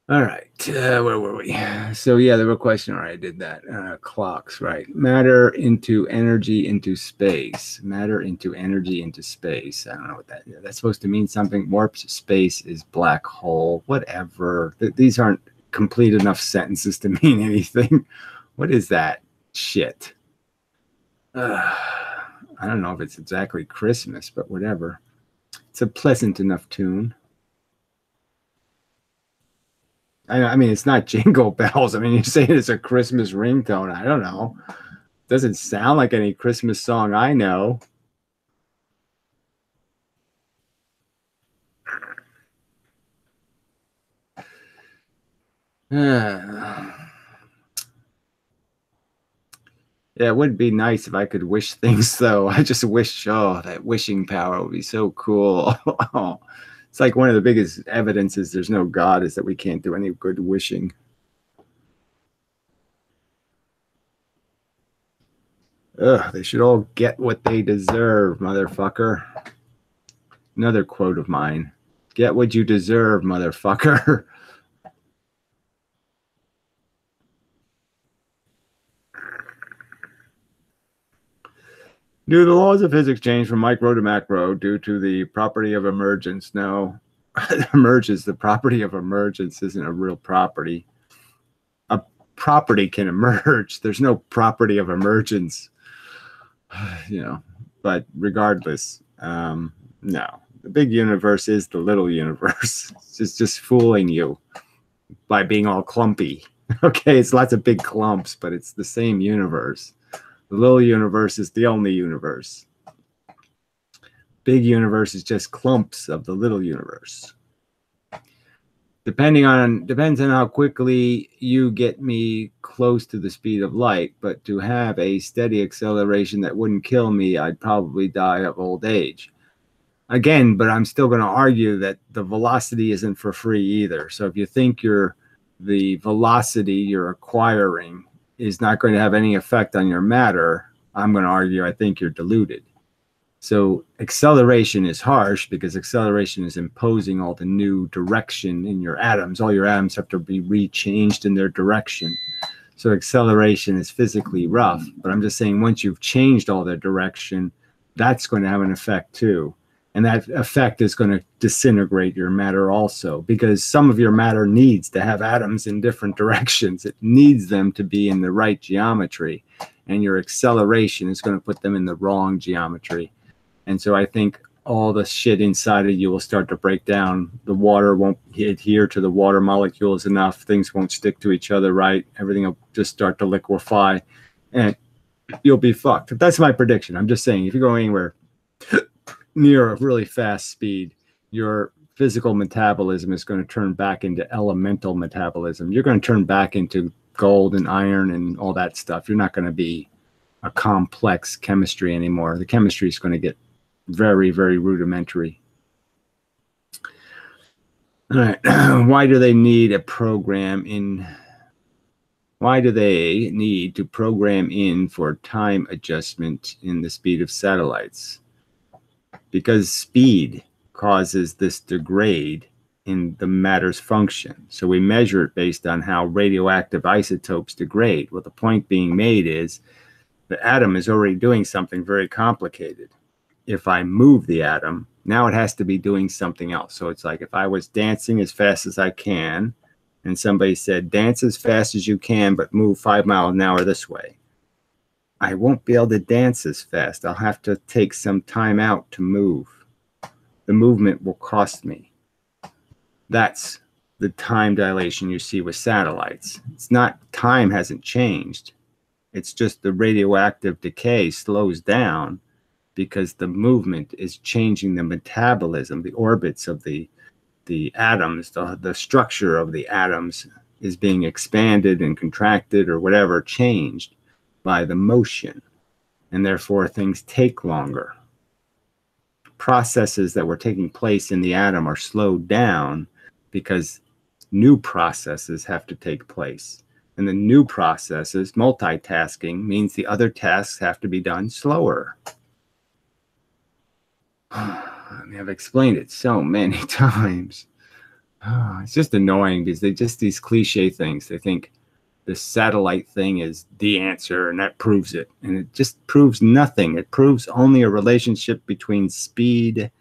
All right, where were we? So yeah, the real question. All right, I did that. Clocks, right? Matter into energy into space. Matter into energy into space. I don't know what that's supposed to mean. Something. Warped space is black hole. Whatever. These aren't complete enough sentences to mean anything. What is that shit? I don't know if it's exactly Christmas, but whatever. It's a pleasant enough tune. I mean, it's not Jingle Bells. I mean, you're saying it's a Christmas ringtone. I don't know. Doesn't sound like any Christmas song I know. Yeah, it would be nice if I could wish things, though. I just wish, that wishing power would be so cool. It's like one of the biggest evidences there's no God is that we can't do any good wishing. Ugh, they should all get what they deserve, motherfucker. Another quote of mine. Get what you deserve, motherfucker. Do the laws of physics change from micro to macro due to the property of emergence? No. Emergence, the property of emergence isn't a real property. A property can emerge. There's no property of emergence. But regardless, no. The big universe is the little universe. It's just fooling you by being all clumpy. Okay, it's lots of big clumps, but it's the same universe. The little universe is the only universe. Big universe is just clumps of the little universe. Depends on how quickly you get me close to the speed of light, but to have a steady acceleration that wouldn't kill me, I'd probably die of old age. again, but I'm still going to argue that the velocity isn't for free either. So if you think the velocity you're acquiring is not going to have any effect on your matter, I'm going to argue I think you're deluded. So acceleration is harsh because acceleration is imposing all the new direction in your atoms. All your atoms have to be rechanged in their direction. So acceleration is physically rough, but I'm just saying once you've changed all their direction, that's going to have an effect too. And that effect is going to disintegrate your matter also, because some of your matter needs to have atoms in different directions. It needs them to be in the right geometry, and your acceleration is going to put them in the wrong geometry. And so I think all the shit inside of you will start to break down. The water won't adhere to the water molecules enough. Things won't stick to each other right. Everything will just start to liquefy, and you'll be fucked. That's my prediction. I'm just saying, if you're going anywhere near a really fast speed, your physical metabolism is going to turn back into elemental metabolism. You're going to turn back into gold and iron and all that stuff. You're not going to be a complex chemistry anymore. The chemistry is going to get very, very rudimentary. All right. Why do they need a program in? Why do they need to program in for time adjustment in the speed of satellites? Because speed causes this degrade in the matter's function. So we measure it based on how radioactive isotopes degrade. Well, the point being made is the atom is already doing something very complicated. If I move the atom, now it has to be doing something else. So it's like if I was dancing as fast as I can, and somebody said, dance as fast as you can, but move 5 miles an hour this way, I won't be able to dance as fast. I'll have to take some time out to move. The movement will cost me. That's the time dilation you see with satellites. It's not, time hasn't changed. It's just the radioactive decay slows down because the movement is changing the metabolism, the orbits of the atoms, the structure of the atoms is being expanded and contracted or whatever, changed by the motion, and therefore things take longer. Processes that were taking place in the atom are slowed down because new processes have to take place. And the new processes, multitasking, means the other tasks have to be done slower. I mean, I've explained it so many times. It's just annoying because these cliche things. They think the satellite thing is the answer and that proves it. And it just proves nothing. It proves only a relationship between speed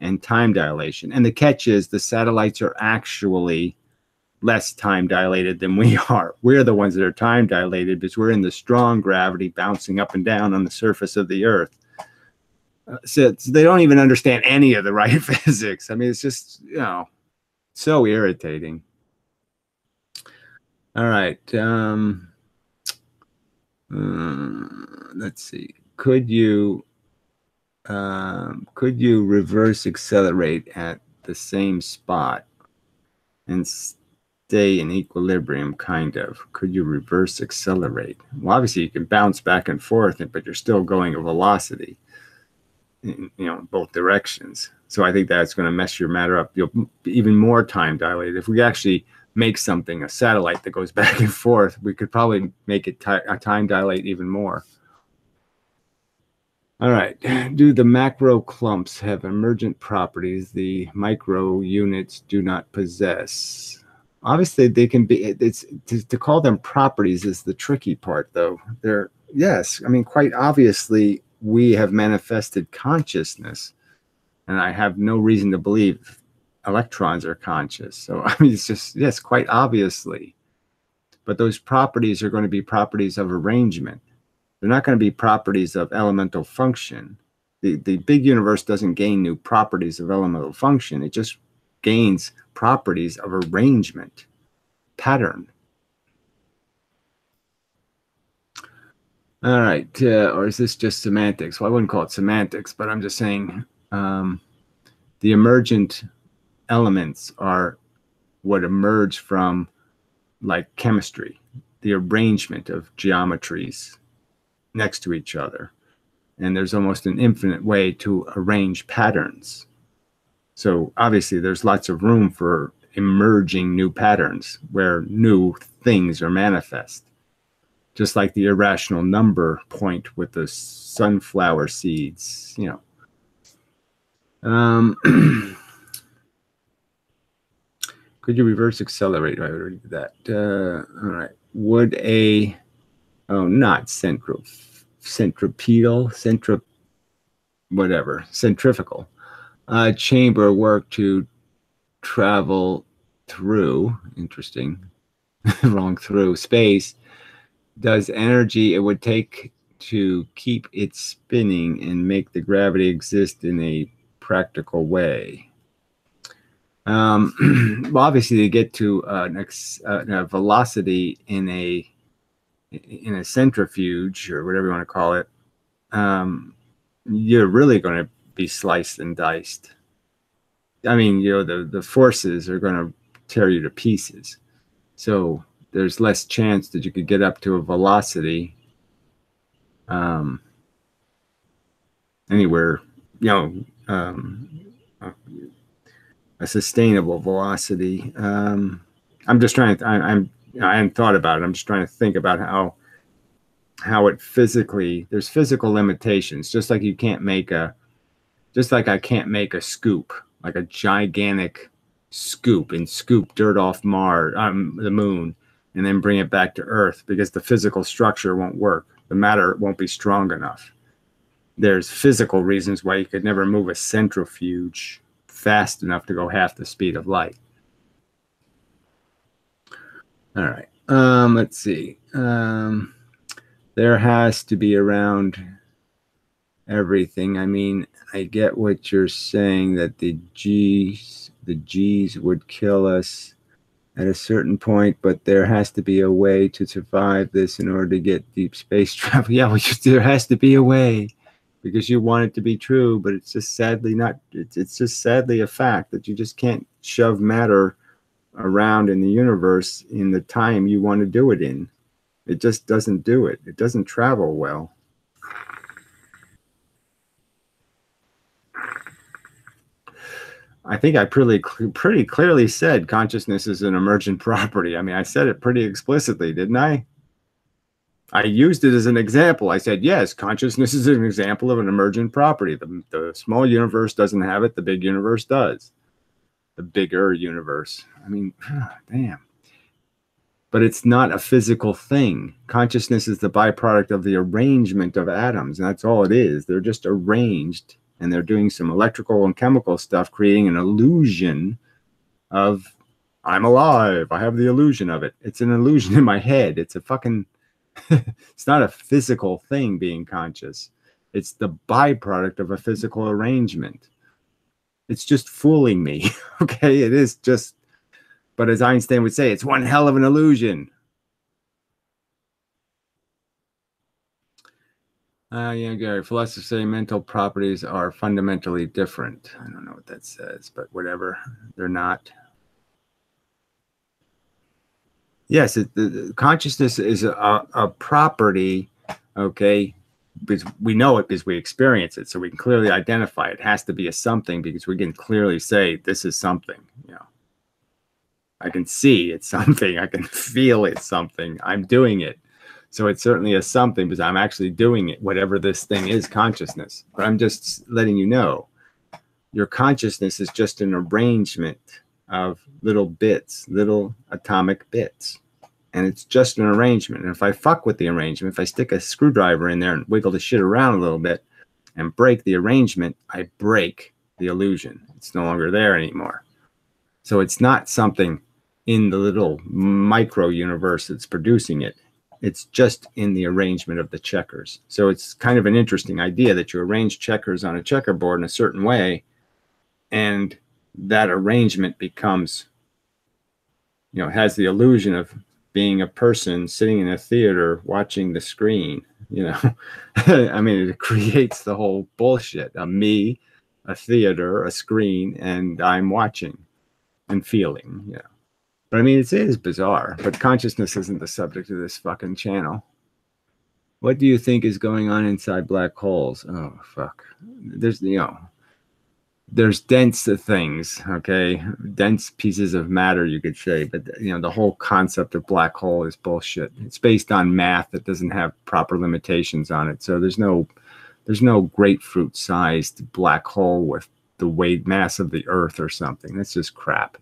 and time dilation. And the catch is the satellites are actually less time dilated than we are. We're the ones that are time dilated because we're in the strong gravity bouncing up and down on the surface of the Earth. So they don't even understand any of the right physics. I mean, it's just, so irritating. All right. Let's see. Could you reverse accelerate at the same spot and stay in equilibrium, kind of? Could you reverse accelerate? Well, obviously you can bounce back and forth, but you're still going at velocity in both directions. So I think that's going to mess your matter up. You'll be even more time dilated. If we actually make something, a satellite that goes back and forth, we could probably make it time dilate even more. All right. Do the macro clumps have emergent properties the micro units do not possess? Obviously, they can be. It's to call them properties is the tricky part, though. Yes, I mean, quite obviously, we have manifested consciousness, and I have no reason to believe electrons are conscious. So, I mean, it's just, yes, quite obviously. But those properties are going to be properties of arrangement. They're not going to be properties of elemental function. The big universe doesn't gain new properties of elemental function. It just gains properties of arrangement, pattern. All right. Or is this just semantics? Well, I wouldn't call it semantics, but I'm just saying the emergent elements are what emerge from, like, chemistry, the arrangement of geometries next to each other. and there's almost an infinite way to arrange patterns. So obviously there's lots of room for emerging new patterns where new things are manifest. Just like the irrational number point with the sunflower seeds, you know. Could you reverse accelerate? I already did that. All right. Would a, not centripetal, centrifugal chamber work to travel through, interesting, wrong, through space? Does energy it would take to keep it spinning and make the gravity exist in a practical way? Well, obviously, to get to a velocity in a centrifuge or whatever you want to call it, you're really going to be sliced and diced. I mean, you know, the forces are going to tear you to pieces. So there's less chance that you could get up to a velocity anywhere, you know, a sustainable velocity. I'm just trying to, I hadn't thought about it. I'm just trying to think about how it physically, there's physical limitations, just like you can't make just like I can't make a scoop, like a gigantic scoop and scoop dirt off Mars, the moon, and then bring it back to Earth because the physical structure won't work. The matter won't be strong enough. There's physical reasons why you could never move a centrifuge fast enough to go half the speed of light. All right. Let's see. There has to be around everything. I mean, I get what you're saying, that the G's would kill us at a certain point, but there has to be a way to survive this in order to get deep space travel. Yeah, well, there has to be a way because you want it to be true, but it's just sadly not. It's just sadly a fact that you just can't shove matter around in the universe in the time you want to do it in. It just doesn't do it. It doesn't travel well. I think I pretty clearly said consciousness is an emergent property. I mean, I said it pretty explicitly, didn't I? I used it as an example. I said, yes, consciousness is an example of an emergent property. The small universe doesn't have it. The big universe does. The bigger universe. I mean, damn. But it's not a physical thing. Consciousness is the byproduct of the arrangement of atoms. And that's all it is. They're just arranged. And they're doing some electrical and chemical stuff, creating an illusion of, I'm alive. I have the illusion of it. It's an illusion in my head. It's a fucking, it's not a physical thing being conscious. It's the byproduct of a physical arrangement. It's just fooling me. Okay, it is just, but as Einstein would say, it's one hell of an illusion. Yeah, Gary, philosophers say mental properties are fundamentally different. I don't know what that says, but whatever. They're not. Yes, the consciousness is a property, okay, because we know it because we experience it, so we can clearly identify it. It has to be a something because we can clearly say this is something. You know, I can see it's something. I can feel it's something. I'm doing it. So it's certainly a something because I'm actually doing it, whatever this thing is, consciousness. But I'm just letting you know, your consciousness is just an arrangement of little bits, little atomic bits. And it's just an arrangement. And if I fuck with the arrangement, if I stick a screwdriver in there and wiggle the shit around a little bit and break the arrangement, I break the illusion. It's no longer there anymore. So it's not something in the little micro universe that's producing it. It's just in the arrangement of the checkers. So it's kind of an interesting idea that you arrange checkers on a checkerboard in a certain way, and that arrangement becomes, you know, has the illusion of being a person sitting in a theater watching the screen, you know. I mean, it creates the whole bullshit. A me, a theater, a screen, and I'm watching and feeling, you know. But I mean, it is bizarre, but consciousness isn't the subject of this fucking channel. What do you think is going on inside black holes? Oh, fuck. There's, there's dense things, okay? Dense pieces of matter, you could say. But, the whole concept of black hole is bullshit. It's based on math that doesn't have proper limitations on it. So there's no grapefruit-sized black hole with the weight mass of the Earth or something. That's just crap.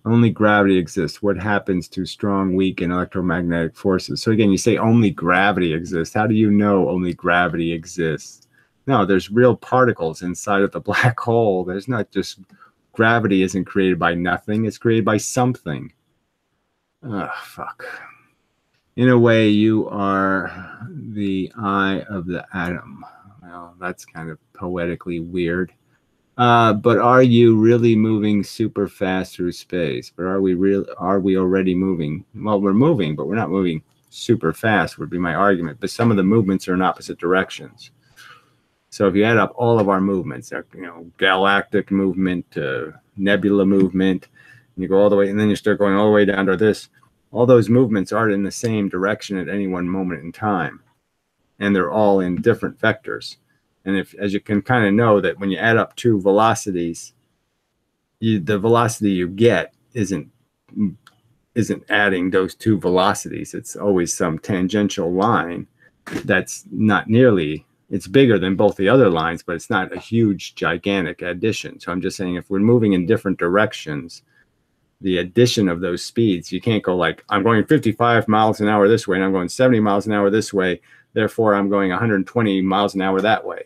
Only gravity exists. What happens to strong, weak, and electromagnetic forces? So again, you say only gravity exists. How do you know only gravity exists? No, there's real particles inside of the black hole. There's not just gravity isn't created by nothing. It's created by something. Oh, fuck. In a way, you are the eye of the atom. Well, that's kind of poetically weird. But are you really moving super fast through space? But are we already moving? Well, we're moving, but we're not moving super fast would be my argument. But some of the movements are in opposite directions. So if you add up all of our movements, galactic movement, nebula movement, and you go all the way, and then you start going all the way down to this, all those movements aren't in the same direction at any one moment in time. And they're all in different vectors. And as you can kind of know that when you add up two velocities, the velocity you get isn't adding those two velocities. It's always some tangential line that's not nearly, it's bigger than both the other lines, but it's not a huge, gigantic addition. So I'm just saying if we're moving in different directions, the addition of those speeds, you can't go like, I'm going 55 miles an hour this way, and I'm going 70 miles an hour this way. Therefore, I'm going 120 miles an hour that way.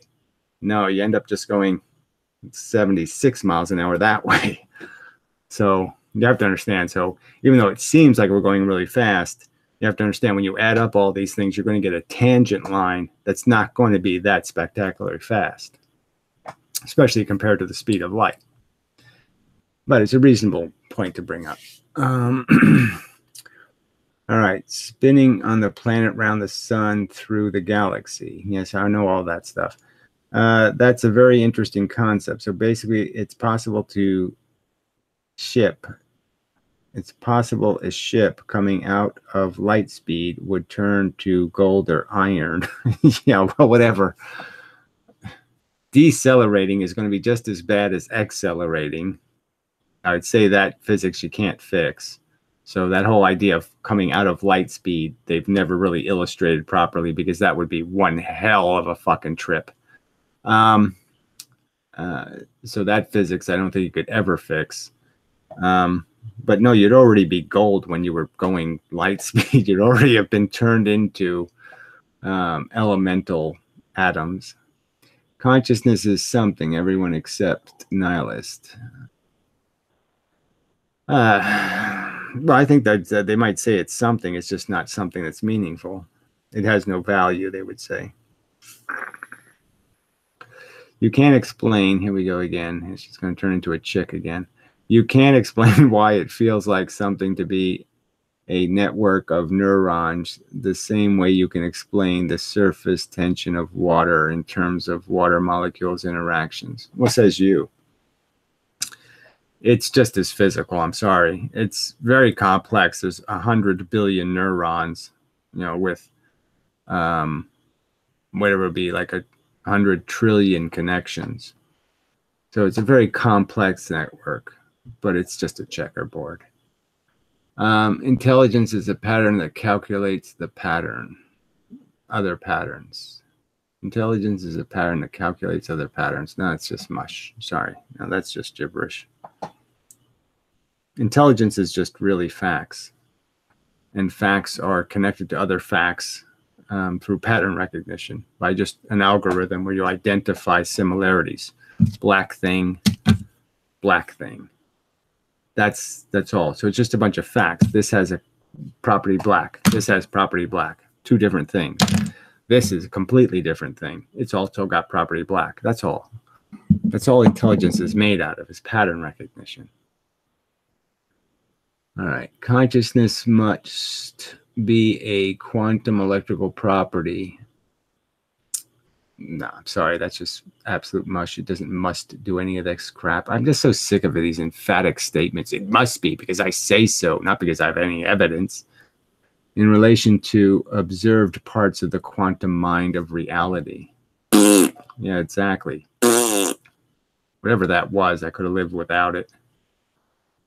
No, you end up just going 76 miles an hour that way. So you have to understand. So even though it seems like we're going really fast, you have to understand when you add up all these things, you're going to get a tangent line that's not going to be that spectacularly fast, especially compared to the speed of light. But it's a reasonable point to bring up. All right, spinning on the planet around the sun through the galaxy. Yes, I know all that stuff. That's a very interesting concept. So basically, it's possible to ship. It's possible a ship coming out of light speed would turn to gold or iron. Yeah, well, whatever. Decelerating is going to be just as bad as accelerating. I would say that physics you can't fix. So that whole idea of coming out of light speed, they've never really illustrated properly because that would be one hell of a fucking trip. So that physics, I don't think you could ever fix. But no, you'd already be gold when you were going light speed. You'd already have been turned into elemental atoms. Consciousness is something, everyone except nihilist. Well, I think that they might say it's something. It's just not something that's meaningful. It has no value, they would say. You can't explain. Here we go again. She's going to turn into a chick again. You can't explain why it feels like something to be a network of neurons the same way you can explain the surface tension of water in terms of water molecules interactions. What says you? It's just as physical. I'm sorry. It's very complex. There's 100 billion neurons, with whatever it be, like 100 trillion connections. So it's a very complex network, but it's just a checkerboard. Intelligence is a pattern that calculates the pattern, other patterns. Intelligence is a pattern that calculates other patterns. No, it's just mush. Sorry. No, that's just gibberish. Intelligence is just really facts. And facts are connected to other facts through pattern recognition by just an algorithm where you identify similarities. Black thing, black thing. That's all. So it's just a bunch of facts. This has a property black. This has property black. Two different things. This is a completely different thing. It's also got property black. That's all. That's all intelligence is made out of, is pattern recognition. All right. Consciousness must be a quantum electrical property. No, I'm sorry. That's just absolute mush. It doesn't must do any of this crap. I'm just so sick of these emphatic statements. It must be because I say so, not because I have any evidence. in relation to observed parts of the quantum mind of reality. Yeah, exactly. Whatever that was, I could have lived without it.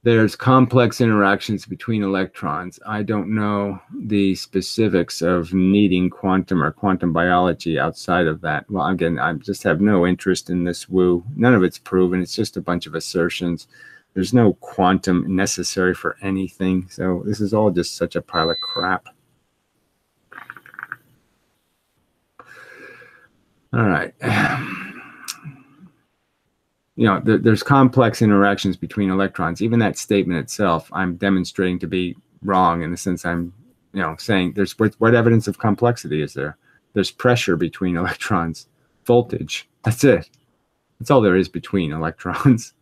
There's complex interactions between electrons. I don't know the specifics of needing quantum or quantum biology outside of that. Well, again, I just have no interest in this woo. None of it's proven. It's just a bunch of assertions. There's no quantum necessary for anything. So this is all just such a pile of crap. All right. You know, there's complex interactions between electrons. Even that statement itself, I'm demonstrating to be wrong in the sense I'm, you know, saying there's what evidence of complexity is there? There's pressure between electrons, voltage. That's it. That's all there is between electrons.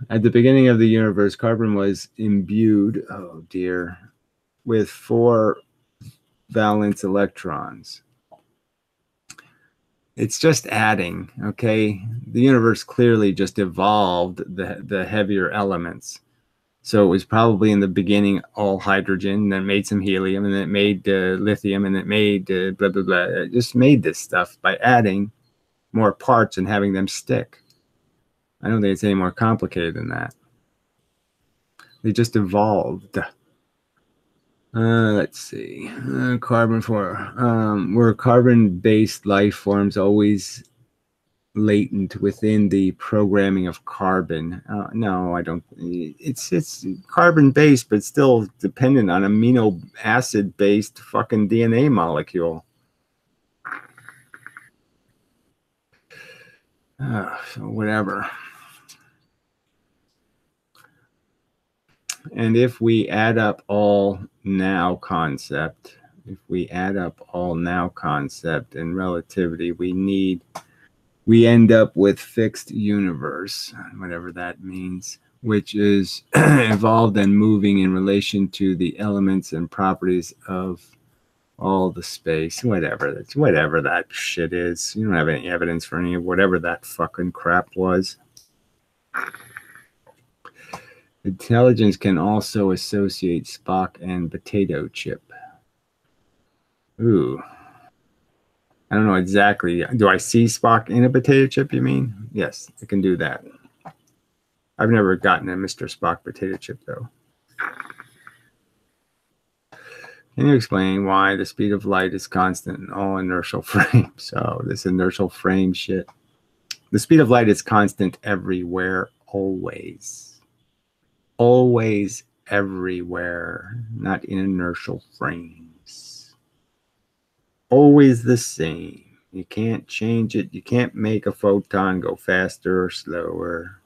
At the beginning of the universe, carbon was imbued, oh dear, with 4 valence electrons. It's just adding, okay? The universe clearly just evolved the heavier elements. So it was probably in the beginning all hydrogen, then it made some helium, and then it made lithium, and it made blah, blah, blah. It just made this stuff by adding more parts and having them stick. I don't think it's any more complicated than that. They just evolved. Let's see. Carbon 4. Were carbon-based life forms always latent within the programming of carbon? No, I don't. It's carbon-based, but still dependent on amino acid-based fucking DNA molecule. So whatever. And if we add up all now concept, and relativity, we end up with fixed universe, whatever that means, which is evolved and moving in relation to the elements and properties of all the space, whatever that shit is. You don't have any evidence for any of whatever that fucking crap was. Intelligence can also associate Spock and potato chip. Ooh. I don't know exactly. Do I see Spock in a potato chip, you mean? Yes, I can do that. I've never gotten a Mr. Spock potato chip, though. Can you explain why the speed of light is constant in all inertial frames? So this inertial frame shit. The speed of light is constant everywhere, always. Always, everywhere, not in inertial frames. Always the same. You can't change it. You can't make a photon go faster or slower.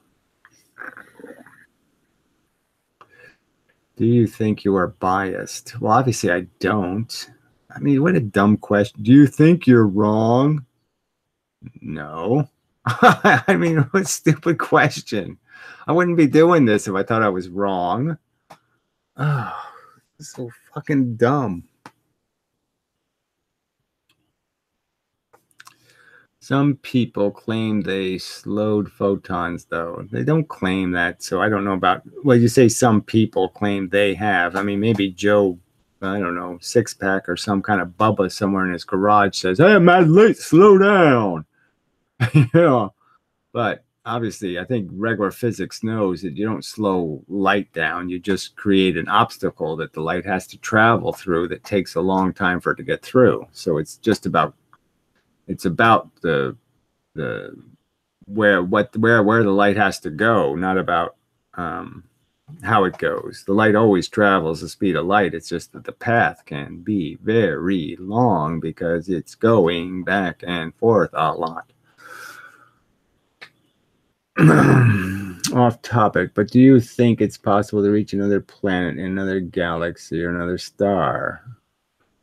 Do you think you are biased? Well, obviously I don't. I mean, what a dumb question. Do you think you're wrong? No. I mean, what a stupid question. I wouldn't be doing this if I thought I was wrong. Oh, so fucking dumb. Some people claim they slowed photons, though. They don't claim that, so I don't know about... Well, you say some people claim they have. I mean, maybe Joe, I don't know, six-pack or some kind of Bubba somewhere in his garage says, hey, man, slow down. Yeah, but obviously, I think regular physics knows that you don't slow light down. You just create an obstacle that the light has to travel through that takes a long time for it to get through. So it's just about... It's about where the light has to go, not about how it goes. The light always travels the speed of light. It's just that the path can be very long because it's going back and forth a lot. Off topic, but do you think it's possible to reach another planet in another galaxy or another star?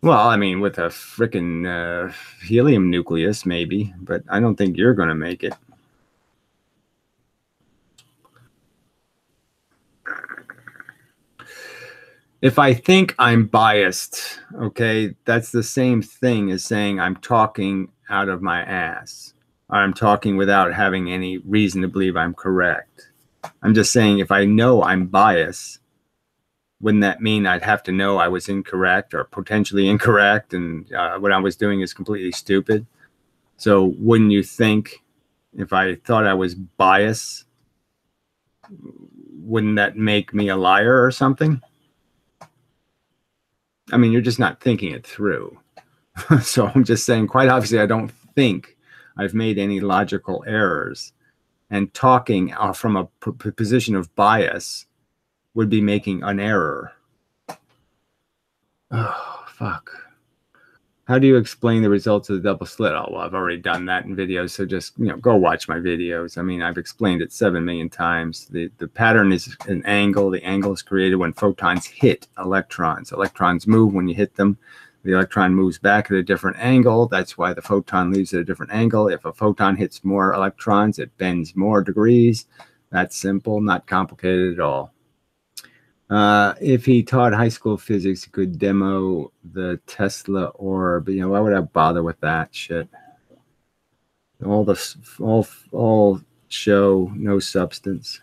Well, I mean, with a frickin' helium nucleus, maybe, but I don't think you're going to make it. If I think I'm biased, okay, that's the same thing as saying I'm talking out of my ass. Or I'm talking without having any reason to believe I'm correct. I'm just saying if I know I'm biased, wouldn't that mean I'd have to know I was incorrect or potentially incorrect, and what I was doing is completely stupid? So wouldn't you think if I thought I was biased, wouldn't that make me a liar or something? I mean, you're just not thinking it through. So I'm just saying, quite obviously, I don't think I've made any logical errors. And talking from a position of bias would be making an error. Oh, fuck. How do you explain the results of the double slit? Oh, well, I've already done that in videos, so just, go watch my videos. I mean, I've explained it 7 million times. The pattern is an angle. The angle is created when photons hit electrons. Electrons move when you hit them. The electron moves back at a different angle. That's why the photon leaves at a different angle. If a photon hits more electrons, it bends more degrees. That's simple, not complicated at all. If he taught high school physics, he could demo the Tesla orb. Why would I bother with that shit? All show, no substance.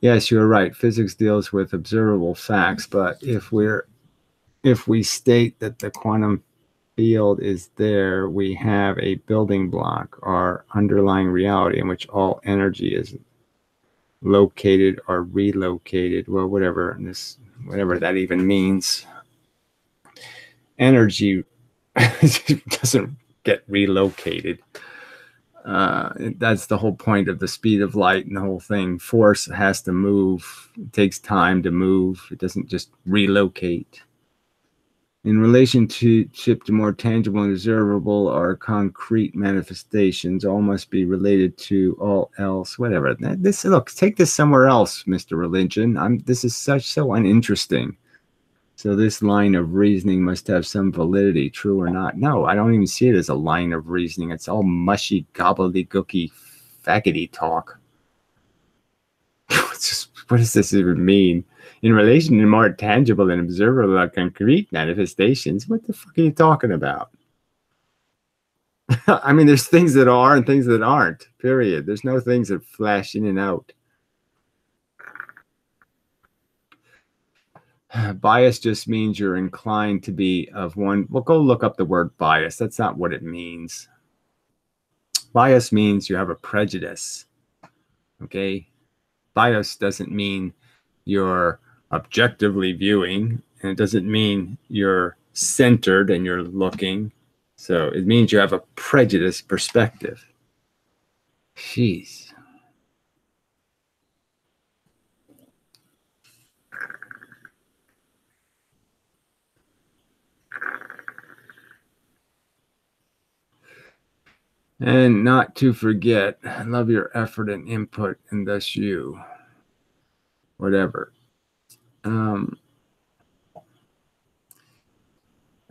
Yes, you're right. Physics deals with observable facts, but if we state that the quantum field is there, we have a building block, our underlying reality, in which all energy is located or relocated. Well, whatever that even means. Energy doesn't get relocated. That's the whole point of the speed of light and the whole thing. Force has to move. It takes time to move. It doesn't just relocate. In relationship to more tangible and observable or concrete manifestations, all must be related to all else. Whatever. Look, take this somewhere else, Mr. Religion. This is so uninteresting. So this line of reasoning must have some validity, true or not. No, I don't even see it as a line of reasoning. It's all mushy, gobbledygooky, faggoty talk. What does this even mean? In relation to more tangible and observable or concrete manifestations, what the fuck are you talking about? I mean, there's things that are and things that aren't, period. There's no things that flash in and out. Bias just means you're inclined to be of one. Well, go look up the word bias. That's not what it means. Bias means you have a prejudice. Okay? Bias doesn't mean you're objectively viewing, and it doesn't mean you're centered and you're looking. So it means you have a prejudiced perspective. Jeez. And not to forget, I love your effort and input, and thus you. Whatever.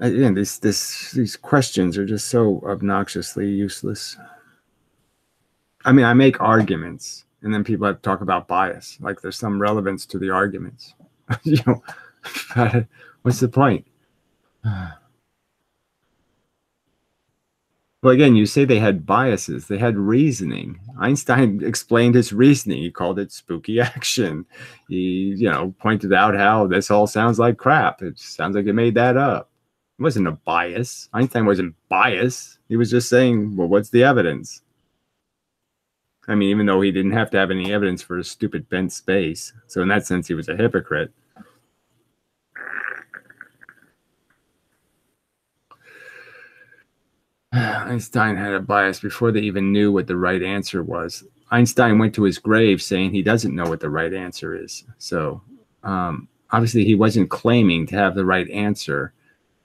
Again, these questions are just so obnoxiously useless. I mean, I make arguments, and then people have to talk about bias, like there's some relevance to the arguments. What's the point? Well, again, you say they had biases. They had reasoning. Einstein explained his reasoning. He called it spooky action. He, pointed out how this all sounds like crap. It sounds like he made that up. It wasn't a bias. Einstein wasn't biased. He was just saying, well, what's the evidence? I mean, even though he didn't have to have any evidence for his stupid bent space. So in that sense, he was a hypocrite. Einstein had a bias before they even knew what the right answer was. Einstein went to his grave saying he doesn't know what the right answer is. So obviously he wasn't claiming to have the right answer.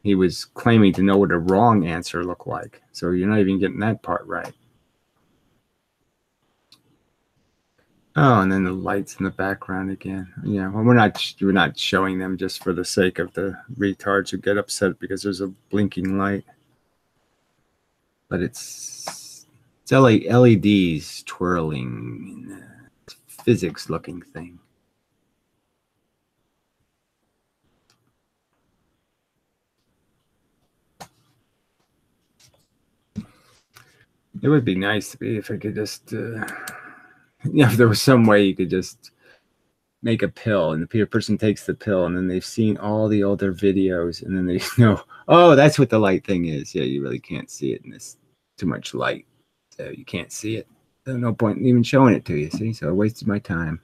He was claiming to know what a wrong answer looked like. So you're not even getting that part right. Oh, and then the lights in the background again. Yeah, well, we're not showing them just for the sake of the retards who get upset because there's a blinking light. But it's LEDs twirling, physics-looking thing. It would be nice to be if I could just, if there was some way you could just make a pill, and the person takes the pill, and then they've seen all the older videos, and then they know, oh, that's what the light thing is. Yeah, you really can't see it in this too much light, so you can't see it. There's no point in even showing it to you. See, so I wasted my time.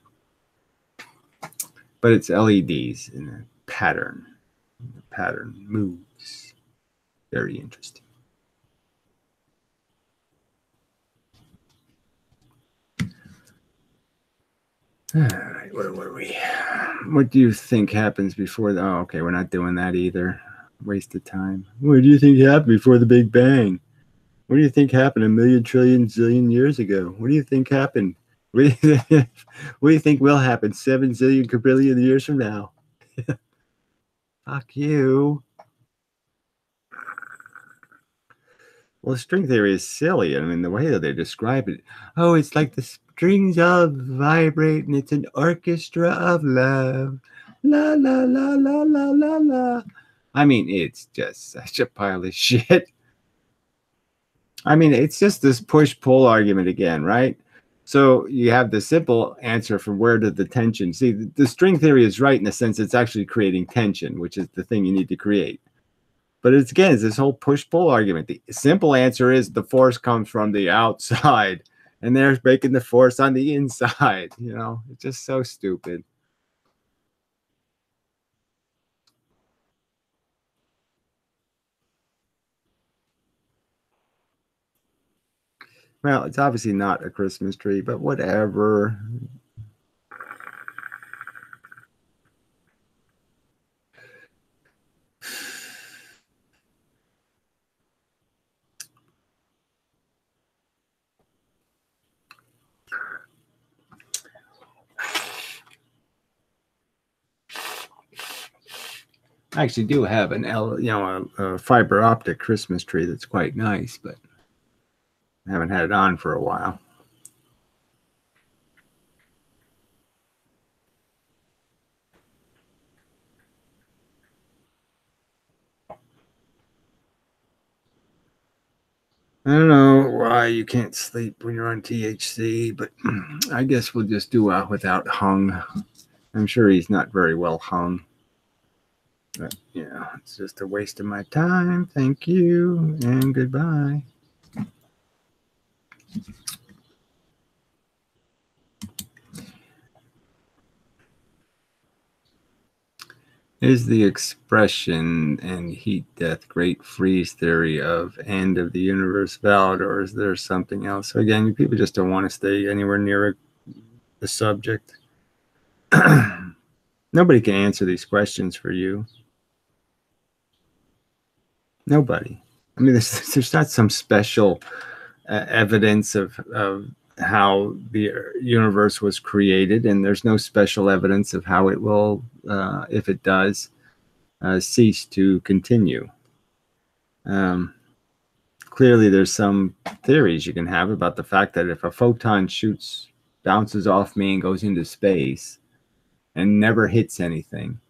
But it's LEDs in a pattern. The pattern moves. Very interesting. All right, where were we? What do you think happens before the... Oh, okay, we're not doing that either. Waste of time. What do you think happened before the Big Bang? What do you think happened a million, trillion, zillion years ago? What do you think happened? What do you think will happen 7 zillion, quadrillion years from now? Fuck you. Well, string theory is silly. I mean, the way that they describe it, oh, it's like the strings all vibrate and it's an orchestra of love. La, la, la, la, la, la, la. I mean, it's just such a pile of shit. I mean, it's just this push-pull argument again, right? So you have the simple answer from where did the tension... See, the string theory is right in the sense it's actually creating tension, which is the thing you need to create. But it's this whole push-pull argument. The simple answer is the force comes from the outside, and they're making the force on the inside. You know, it's just so stupid. Well, it's obviously not a Christmas tree, but whatever. I actually do have a fiber optic Christmas tree that's quite nice, but I haven't had it on for a while. I don't know why you can't sleep when you're on THC, but I guess we'll just do without hung. I'm sure he's not very well hung. But, yeah, it's just a waste of my time. Thank you, and goodbye. Is the expression and heat death great freeze theory of end of the universe valid, or is there something else? So again, people just don't want to stay anywhere near the subject. Nobody can answer these questions for you. Nobody. I mean, there's not some special evidence of how the universe was created, and there's no special evidence of how it will, if it does, cease to continue. Clearly, there's some theories you can have about the fact that if a photon bounces off me and goes into space and never hits anything,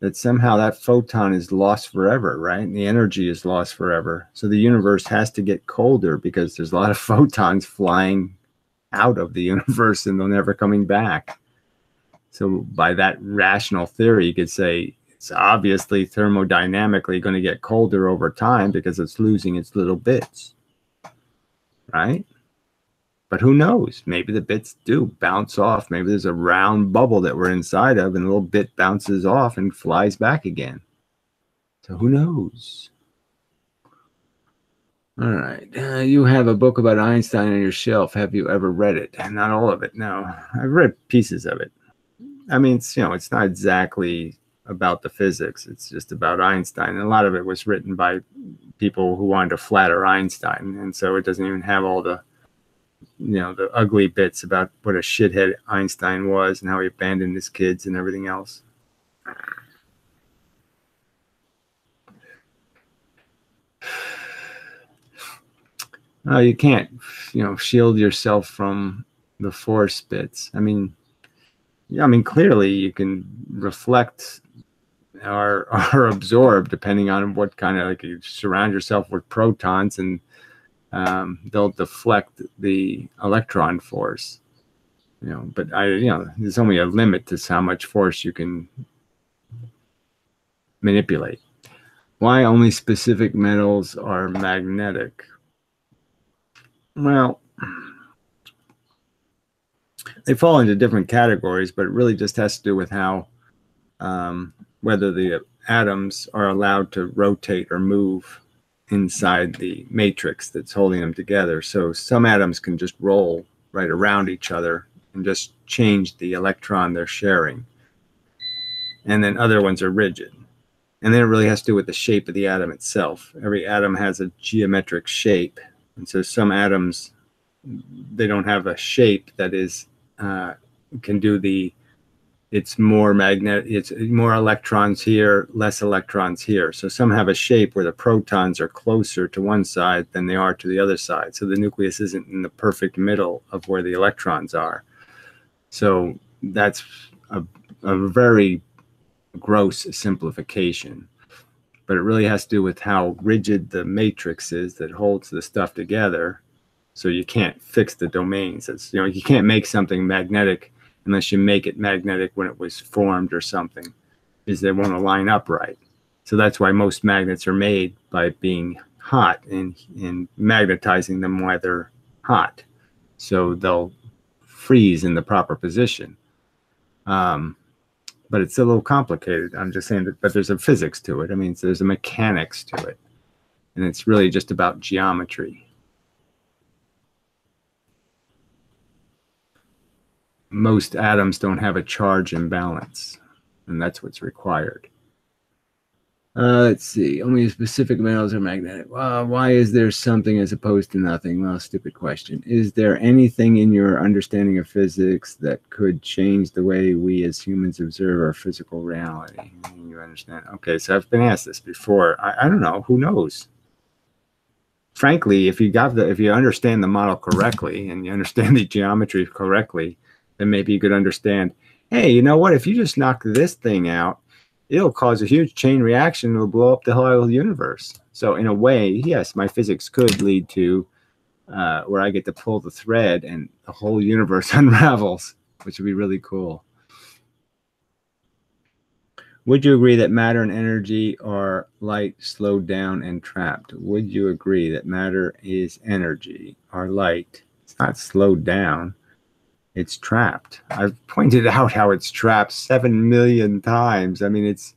that somehow that photon is lost forever, right? And the energy is lost forever. So the universe has to get colder because there's a lot of photons flying out of the universe and they're never coming back. So by that rational theory, you could say it's obviously thermodynamically going to get colder over time because it's losing its little bits, right? But who knows? Maybe the bits do bounce off. Maybe there's a round bubble that we're inside of and a little bit bounces off and flies back again. So who knows? All right. You have a book about Einstein on your shelf. Have you ever read it? Not all of it, no. I've read pieces of it. I mean, it's not exactly about the physics. It's just about Einstein. And a lot of it was written by people who wanted to flatter Einstein. And so it doesn't even have all the the ugly bits about what a shithead Einstein was and how he abandoned his kids and everything else. You can't, shield yourself from the force bits. I mean, clearly you can reflect or absorb depending on what kind of, you surround yourself with protons and they'll deflect the electron force. But there's only a limit to how much force you can manipulate. Why only specific metals are magnetic? Well, they fall into different categories, but it really just has to do with how, whether the atoms are allowed to rotate or move inside the matrix that's holding them together. So some atoms can just roll right around each other and just change the electron they're sharing. And then other ones are rigid. And then it really has to do with the shape of the atom itself. Every atom has a geometric shape. And so some atoms, they don't have a shape that is, can do it's more magnetic, it's more electrons here, less electrons here. So some have a shape where the protons are closer to one side than they are to the other side. So the nucleus isn't in the perfect middle of where the electrons are. So that's a very gross simplification, but it really has to do with how rigid the matrix is that holds the stuff together. So you can't fix the domains. It's, you can't make something magnetic unless you make it magnetic when it was formed or something, is they won't line up right. So that's why most magnets are made by being hot and magnetizing them while they're hot. So they'll freeze in the proper position. But it's a little complicated. I'm just saying that, but there's a physics to it. I mean, there's a mechanics to it. And it's really just about geometry. Most atoms don't have a charge imbalance, and that's what's required. Let's see. Only specific metals are magnetic. Why is there something as opposed to nothing? Well, stupid question. Is there anything in your understanding of physics that could change the way we as humans observe our physical reality? You understand? Okay, so I've been asked this before. I don't know. Who knows? Frankly, if you understand the model correctly and you understand the geometry correctly, then maybe you could understand, hey, you know what? If you just knock this thing out, it'll cause a huge chain reaction. It'll blow up the whole universe. So in a way, yes, my physics could lead to where I get to pull the thread and the whole universe unravels, which would be really cool. Would you agree that matter and energy are light slowed down and trapped? Would you agree that matter is energy or light? It's not slowed down. It's trapped. I've pointed out how it's trapped 7 million times. I mean, it's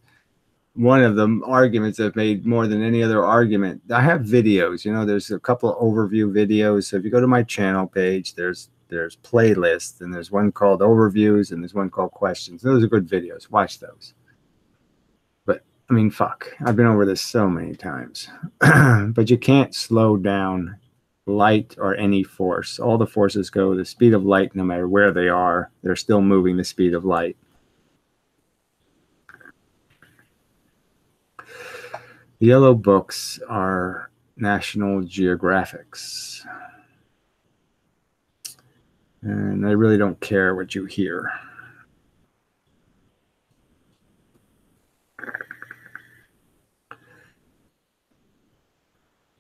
one of the arguments I've made more than any other argument. I have videos, there's a couple of overview videos. So if you go to my channel page, there's playlists, and there's one called overviews and there's one called questions. Those are good videos. Watch those. But I mean, fuck, I've been over this so many times. But you can't slow down light or any force. All the forces go the speed of light. No matter where they are, they're still moving the speed of light. The yellow books are National Geographics, and I really don't care what you hear.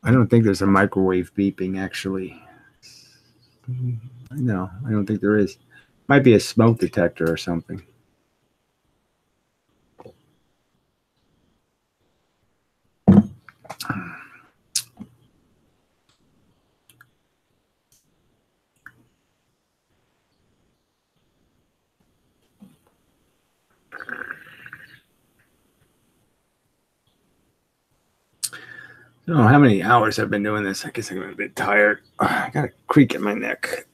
I don't think there's a microwave beeping, actually. No, I don't think there is. Might be a smoke detector or something. I don't know how many hours I've been doing this. I guess I'm a bit tired. I got a creak in my neck.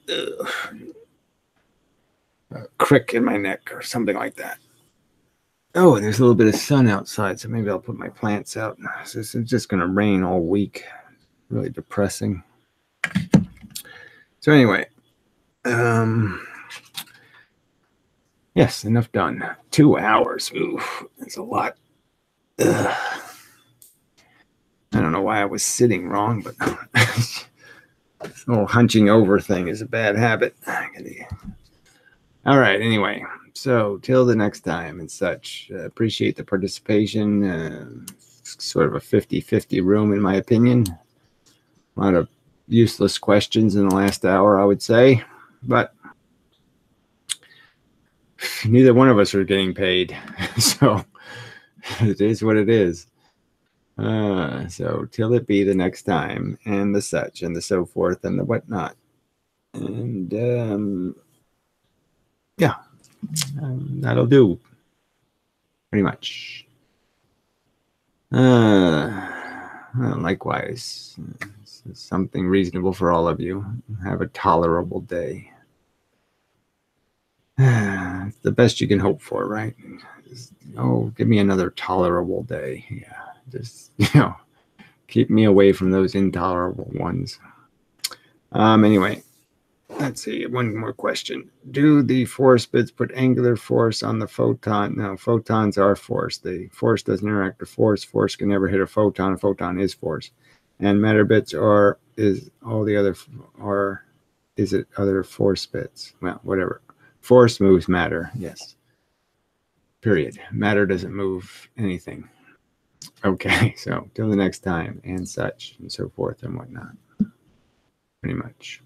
A crick in my neck or something like that. Oh, and there's a little bit of sun outside, so maybe I'll put my plants out. So it's just going to rain all week. Really depressing. So anyway, yes, enough done. 2 hours. Ooh, that's a lot. Ugh. I don't know why I was sitting wrong, but this whole hunching over thing is a bad habit. All right, anyway, so till the next time and such, appreciate the participation. Sort of a 50-50 room, in my opinion. A lot of useless questions in the last hour, I would say, but neither one of us are getting paid. So it is what it is. So till it be the next time, and the such, and the so forth, and the whatnot. And yeah, that'll do. Pretty much. Likewise, something reasonable for all of you. Have a tolerable day. It's the best you can hope for, right? Oh, give me another tolerable day. Yeah, just, keep me away from those intolerable ones. Anyway, let's see. One more question. Do the force bits put angular force on the photon? No, photons are force. The force doesn't interact with force. Force can never hit a photon. A photon is force. And matter bits is it other force bits? Well, whatever. Force moves matter. Yes. Period. Matter doesn't move anything. Okay, so till the next time, and such, and so forth, and whatnot. Pretty much.